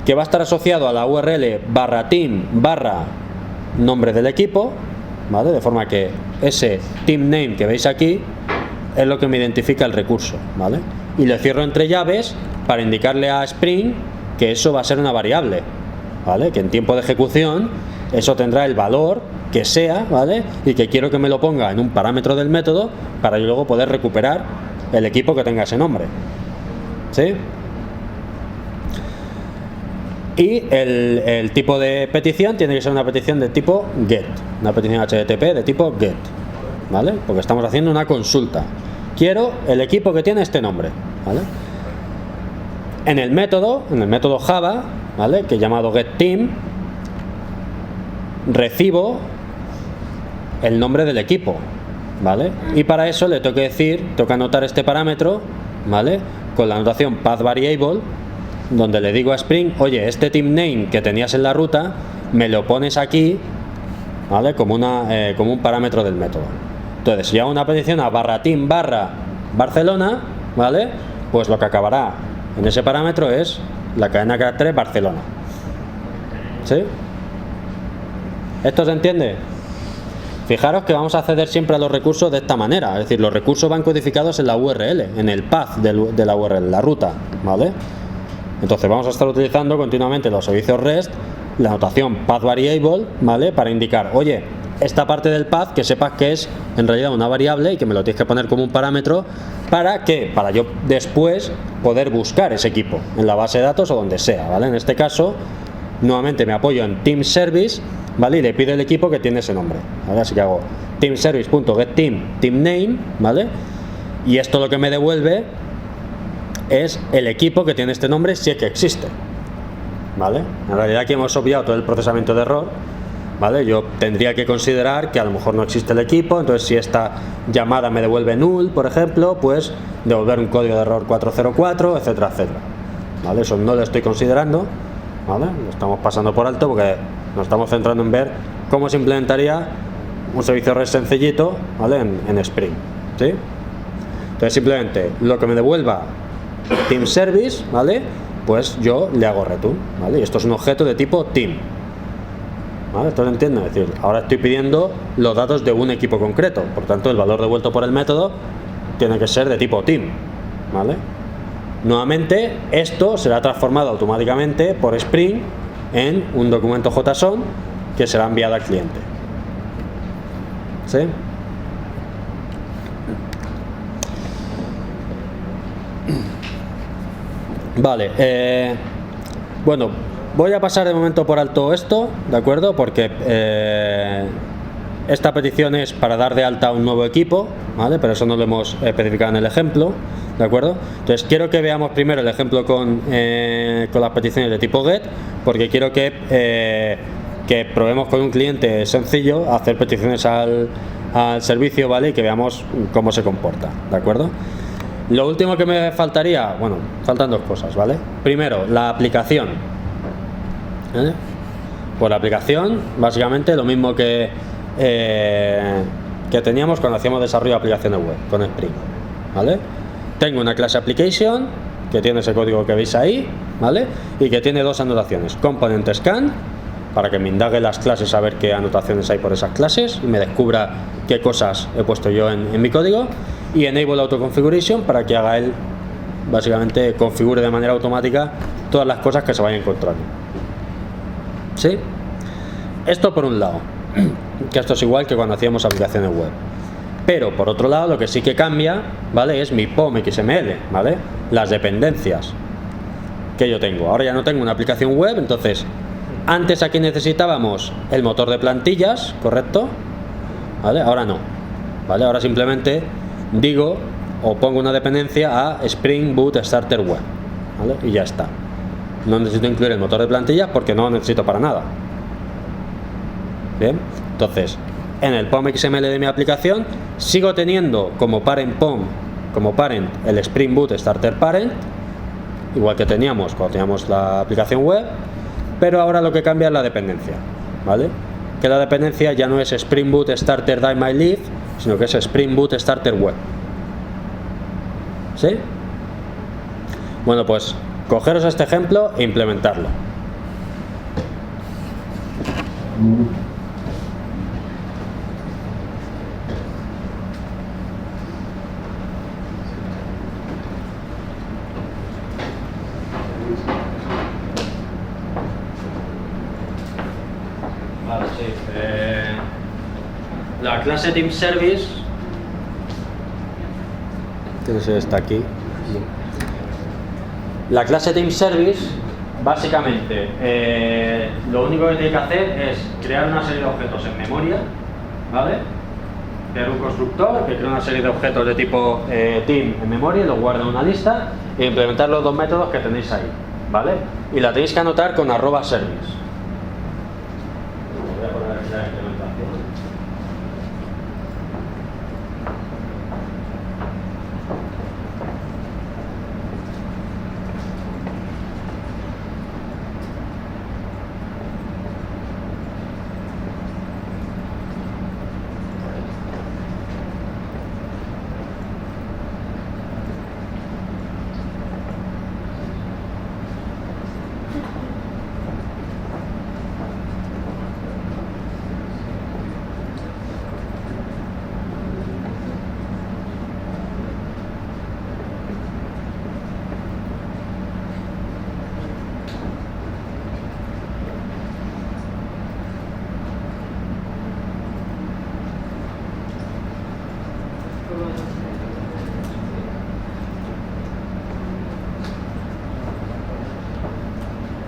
que va a estar asociado a la URL /team nombre del equipo, ¿vale?, de forma que ese team name que veis aquí es lo que me identifica el recurso, ¿vale? Y le cierro entre llaves para indicarle a Spring que eso va a ser una variable, ¿vale?, que en tiempo de ejecución eso tendrá el valor que sea, ¿vale?, y que quiero que me lo ponga en un parámetro del método para yo luego poder recuperar el equipo que tenga ese nombre. ¿Sí? Y el tipo de petición tiene que ser una petición de tipo GET, una petición HTTP de tipo GET, ¿vale? Porque estamos haciendo una consulta. Quiero el equipo que tiene este nombre, ¿vale? En el método Java, ¿vale?, que he llamado getTeam, recibo el nombre del equipo, ¿vale? Y para eso le tengo que anotar este parámetro, ¿vale?, con la anotación pathVariable, donde le digo a Spring, oye, este team name que tenías en la ruta me lo pones aquí, ¿vale?, como un parámetro del método. Entonces, si hago una petición a /team Barcelona, ¿vale?, pues lo que acabará en ese parámetro es la cadena de caracteres Barcelona. ¿Sí? ¿Esto se entiende? Fijaros que vamos a acceder siempre a los recursos de esta manera, es decir, los recursos van codificados en la URL, en el path de la URL, la ruta, ¿vale? Entonces vamos a estar utilizando continuamente los servicios REST, la notación pathVariable, ¿vale?, para indicar, oye, esta parte del path que sepas que es en realidad una variable y que me lo tienes que poner como un parámetro para yo después poder buscar ese equipo en la base de datos o donde sea, ¿vale? En este caso, nuevamente me apoyo en team service, ¿vale?, y le pido el equipo que tiene ese nombre, ¿vale? Así que hago teamservice.getTeam ¿vale? Y esto lo que me devuelve es el equipo que tiene este nombre, si es que existe, ¿vale? En realidad aquí hemos obviado todo el procesamiento de error, ¿vale? Yo tendría que considerar que a lo mejor no existe el equipo, entonces si esta llamada me devuelve null, por ejemplo, pues devolver un código de error 404, etcétera, etcétera, ¿vale? Eso no lo estoy considerando, ¿vale? Lo estamos pasando por alto porque nos estamos centrando en ver cómo se implementaría un servicio REST sencillito, ¿vale? En Spring, ¿sí? Entonces simplemente lo que me devuelva Team Service, ¿vale? Pues yo le hago return, ¿vale? Y esto es un objeto de tipo team, ¿vale? ¿Esto lo entienden? Es decir, ahora estoy pidiendo los datos de un equipo concreto, por tanto el valor devuelto por el método tiene que ser de tipo team, ¿vale? Nuevamente esto será transformado automáticamente por Spring en un documento JSON que será enviado al cliente, ¿sí? Vale, bueno, voy a pasar de momento por alto esto, ¿de acuerdo? Porque esta petición es para dar de alta un nuevo equipo, ¿vale? Pero eso no lo hemos especificado en el ejemplo, ¿de acuerdo? Entonces quiero que veamos primero el ejemplo con las peticiones de tipo GET, porque quiero que probemos con un cliente sencillo hacer peticiones al servicio, ¿vale? Y que veamos cómo se comporta, ¿de acuerdo? Lo último que me faltaría, bueno, faltan dos cosas, ¿vale? Primero, la aplicación, ¿vale? Pues la aplicación, básicamente lo mismo que teníamos cuando hacíamos desarrollo de aplicaciones web con Spring, ¿vale? Tengo una clase application que tiene ese código que veis ahí, ¿vale? Y que tiene dos anotaciones: component scan, para que me indague las clases a ver qué anotaciones hay por esas clases y me descubra qué cosas he puesto yo en mi código, y enable auto configuration, para que haga él, básicamente configure de manera automática todas las cosas que se vayan encontrando, ¿sí? Esto por un lado, que esto es igual que cuando hacíamos aplicaciones web. Pero por otro lado, lo que sí que cambia, ¿vale? Es mi POM XML, ¿vale? Las dependencias que yo tengo. Ahora ya no tengo una aplicación web, entonces antes aquí necesitábamos el motor de plantillas, ¿correcto? ¿Vale? Ahora no, ¿vale? Ahora simplemente digo o pongo una dependencia a Spring Boot Starter Web, ¿vale? Y ya está. No necesito incluir el motor de plantillas porque no lo necesito para nada. Bien, entonces en el POM XML de mi aplicación sigo teniendo como parent POM, como parent, el Spring Boot Starter Parent, igual que teníamos cuando teníamos la aplicación web, pero ahora lo que cambia es la dependencia, ¿vale? Que la dependencia ya no es Spring Boot Starter DiMyLeaf, sino que es Spring Boot Starter Web, ¿sí? Bueno, pues cogeros este ejemplo e implementarlo. Vale, sí. La clase Team Service, que se está aquí. La clase Team Service, básicamente, lo único que tiene que hacer es crear una serie de objetos en memoria, ¿vale? Crear un constructor que crea una serie de objetos de tipo team en memoria, los guarda en una lista e implementar los dos métodos que tenéis ahí, ¿vale? Y la tenéis que anotar con @service. Voy a poner aquí la implementación.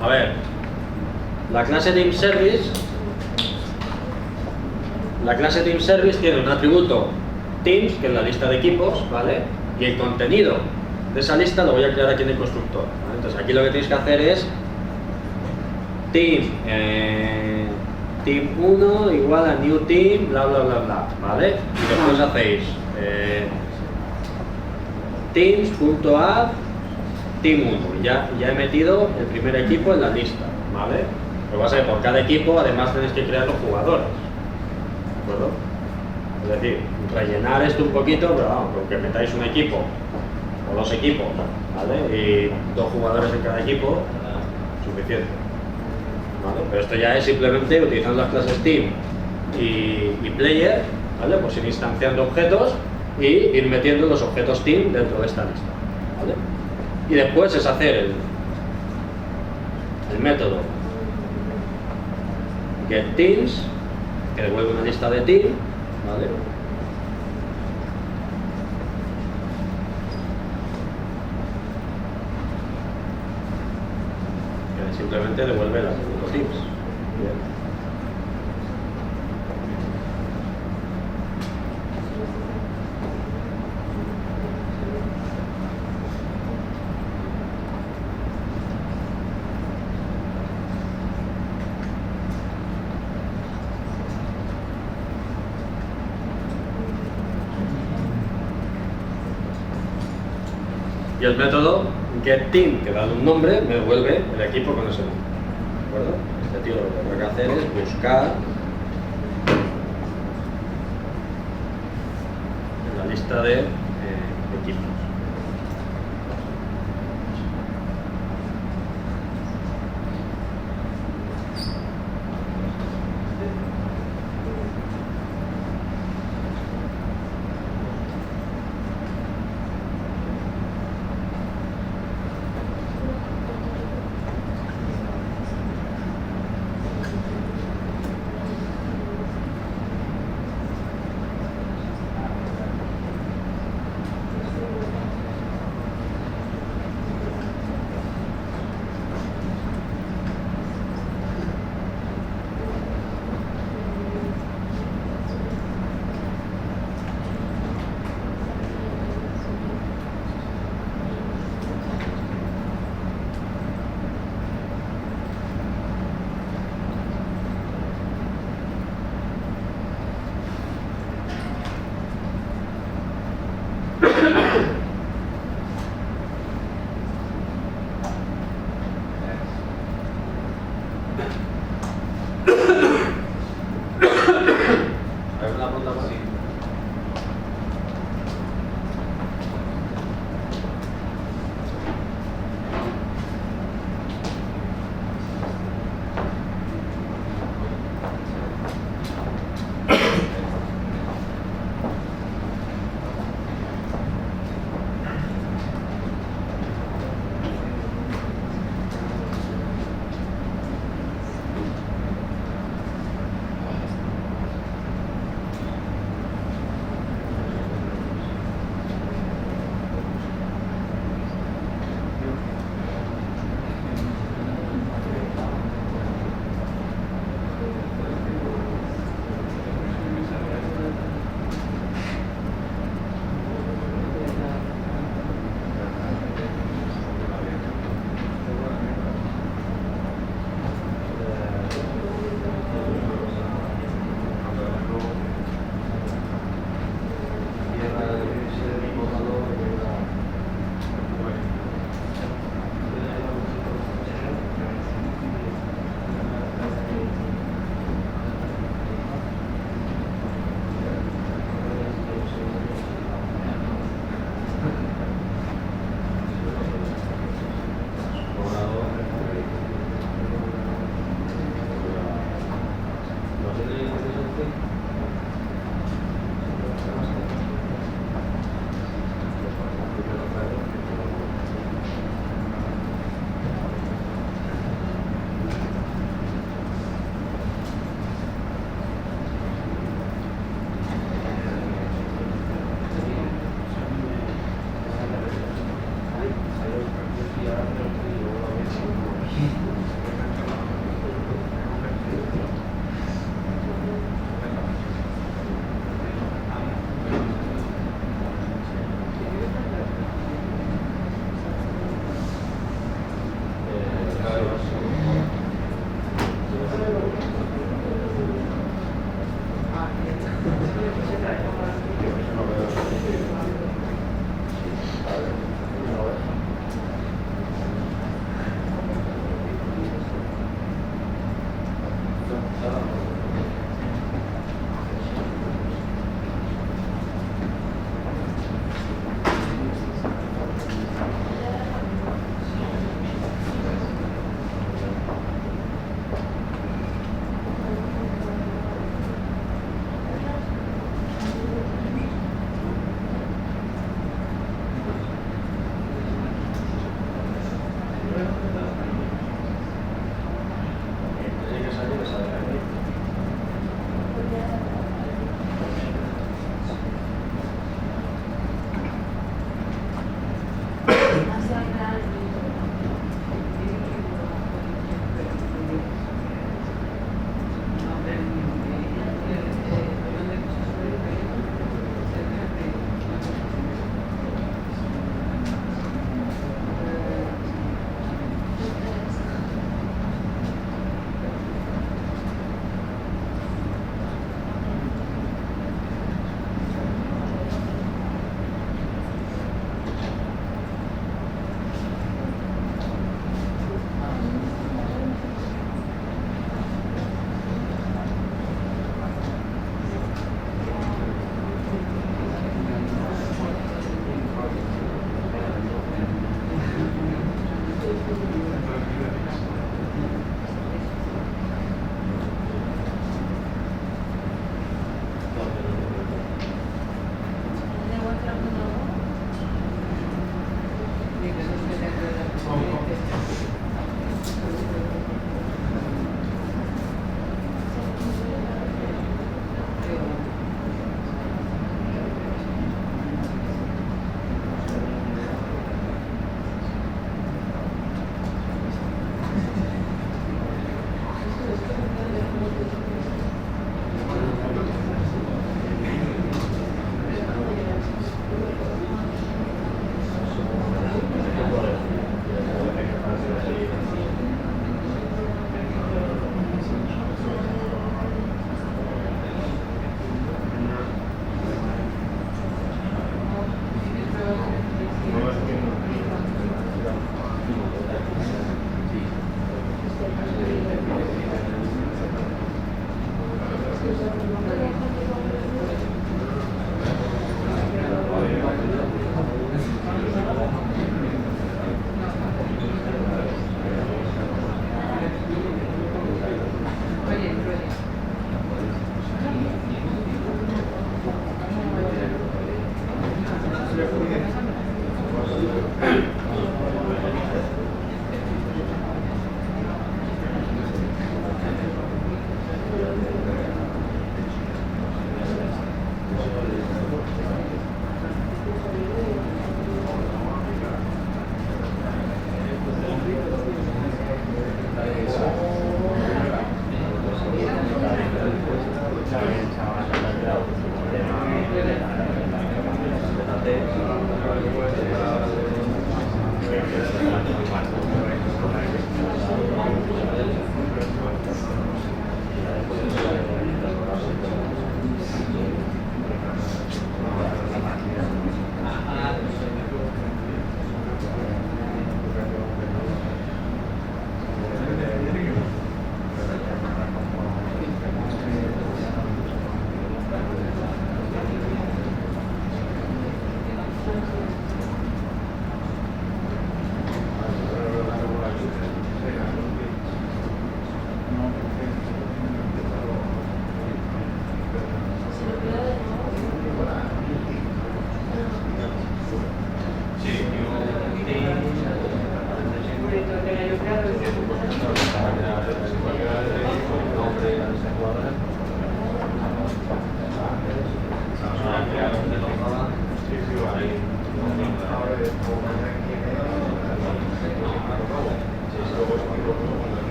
A ver, la clase Team Service tiene un atributo Teams, que es la lista de equipos, ¿vale? Y el contenido de esa lista lo voy a crear aquí en el constructor, ¿vale? Entonces aquí lo que tenéis que hacer es team, team 1 igual a new team, bla bla bla bla, ¿vale? Y después hacéis teams.add team 1, ya he metido el primer equipo en la lista, ¿vale? Lo que pasa es que por cada equipo además tenéis que crear los jugadores, ¿de acuerdo? Es decir, rellenar esto un poquito, pero vamos, con que metáis un equipo o dos equipos, ¿vale? Y dos jugadores en cada equipo, suficiente, ¿vale? Pero esto ya es simplemente utilizando las clases team y player, ¿vale? Pues ir instanciando objetos y ir metiendo los objetos team dentro de esta lista, ¿vale? Y después es hacer el método getTeams, que devuelve una lista de team, ¿vale? Que simplemente devuelve los teams. Bien. Y el método getTeam, que da un nombre, me devuelve el equipo con ese nombre, ¿de acuerdo? Este tío lo que tendrá que hacer es buscar en la lista de equipos.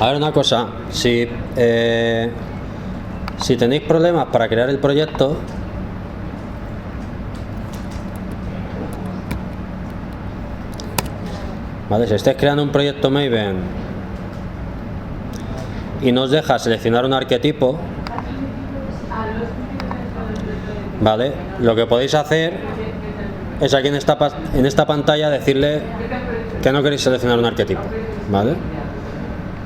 A ver, una cosa, si tenéis problemas para crear el proyecto, vale, si estáis creando un proyecto Maven y no os deja seleccionar un arquetipo, vale, lo que podéis hacer es aquí en esta pantalla decirle que no queréis seleccionar un arquetipo, vale.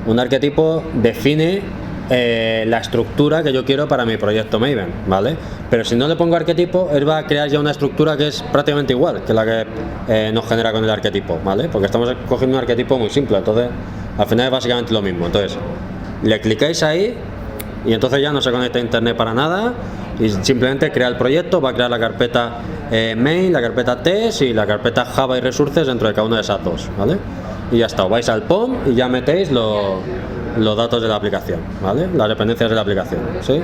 Un arquetipo define la estructura que yo quiero para mi proyecto Maven, ¿vale? Pero si no le pongo arquetipo, él va a crear ya una estructura que es prácticamente igual que la que nos genera con el arquetipo, ¿vale? Porque estamos cogiendo un arquetipo muy simple, entonces al final es básicamente lo mismo. Entonces, le clicáis ahí y entonces ya no se conecta a internet para nada y simplemente crea el proyecto, va a crear la carpeta main, la carpeta test y la carpeta Java y resources dentro de cada una de esas dos, ¿vale? Y ya está, vais al POM y ya metéis los datos de la aplicación, ¿vale? Las dependencias de la aplicación, ¿sí?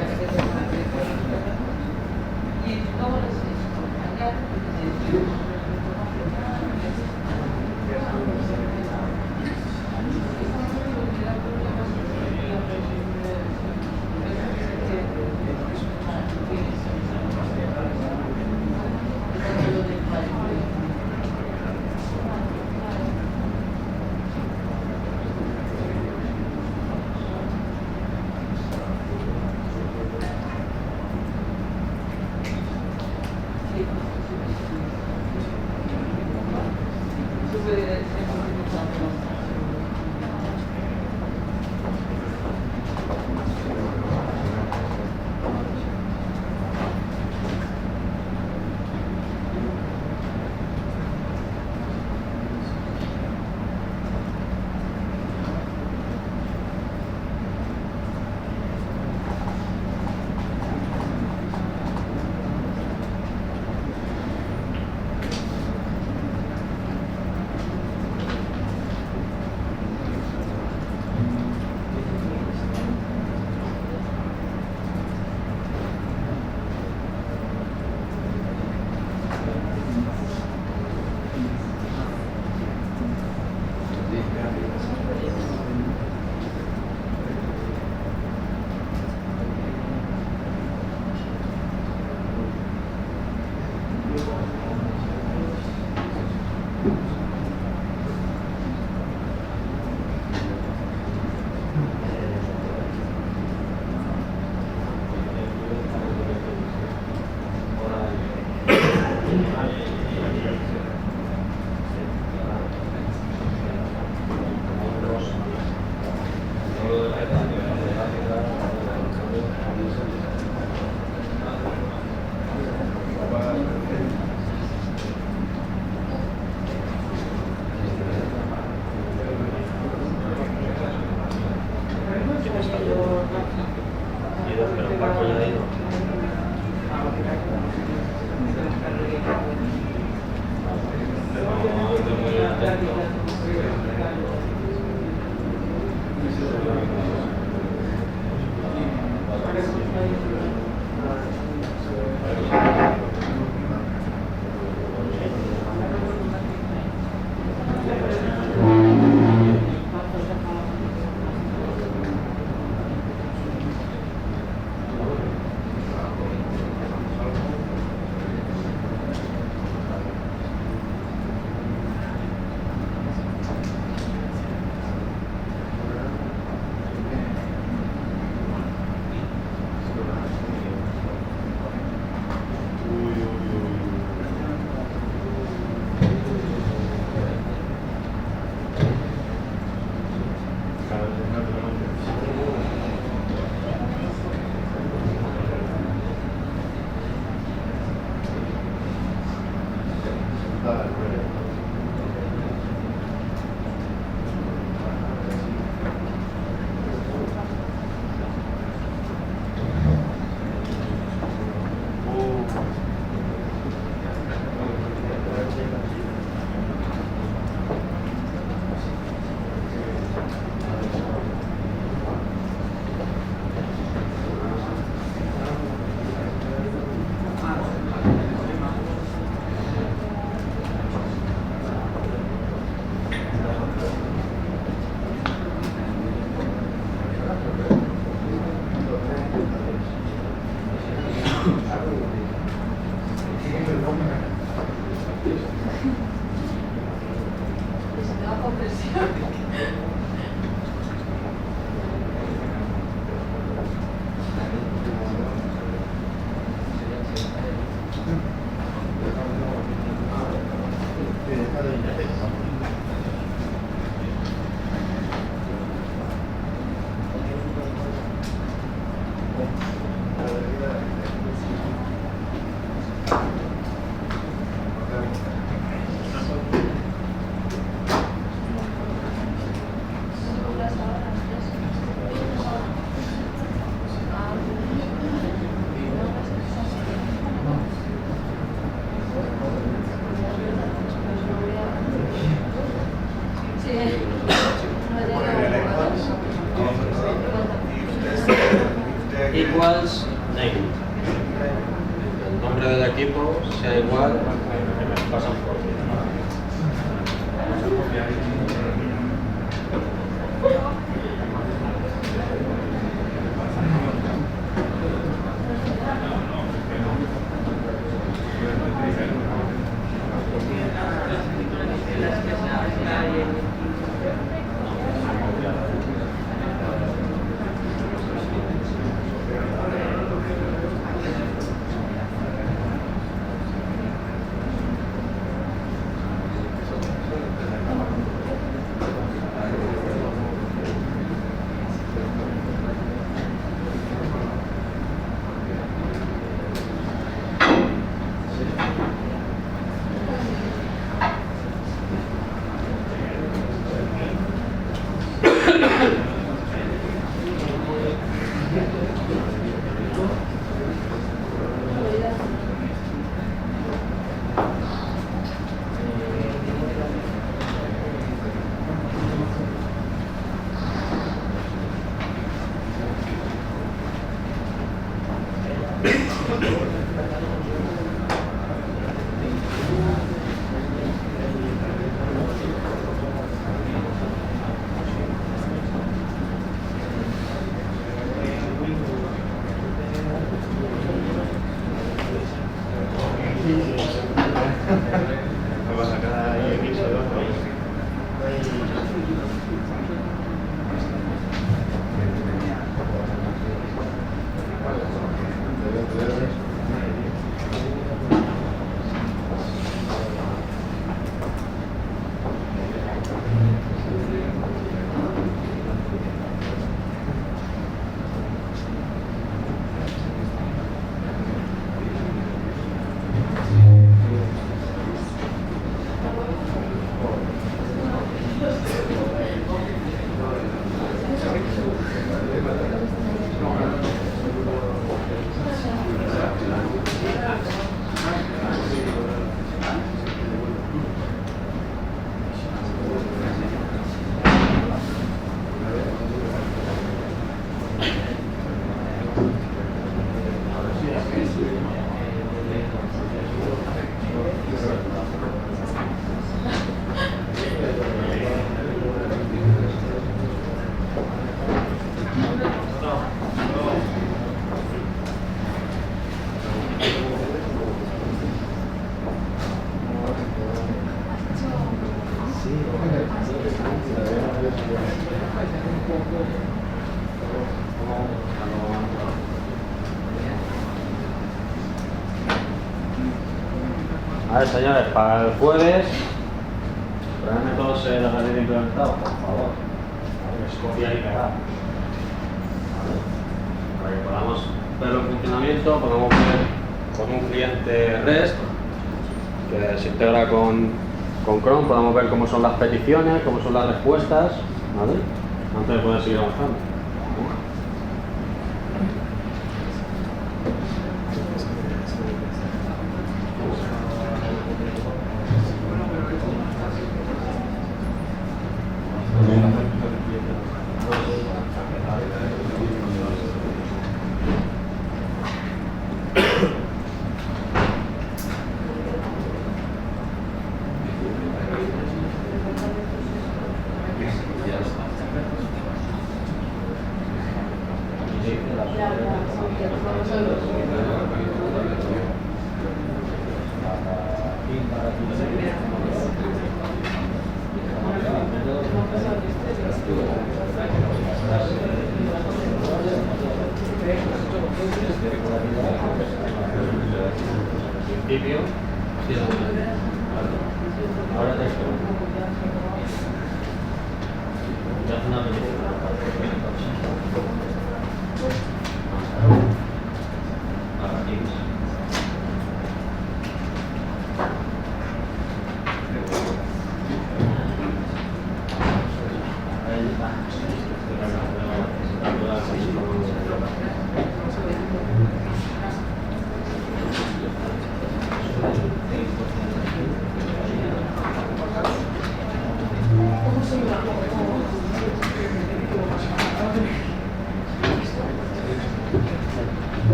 Equals name. El nombre del equipo sea igual que me pasan por. A ver, señores, para el jueves, ¿realmente todos se los habéis implementado? Por favor, es copiar y pegar. Para que podamos ver el funcionamiento, podemos ver con un cliente REST que se integra con Chrome, podemos ver cómo son las peticiones, cómo son las respuestas, ¿vale? Antes de poder seguir avanzando.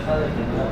Gracias.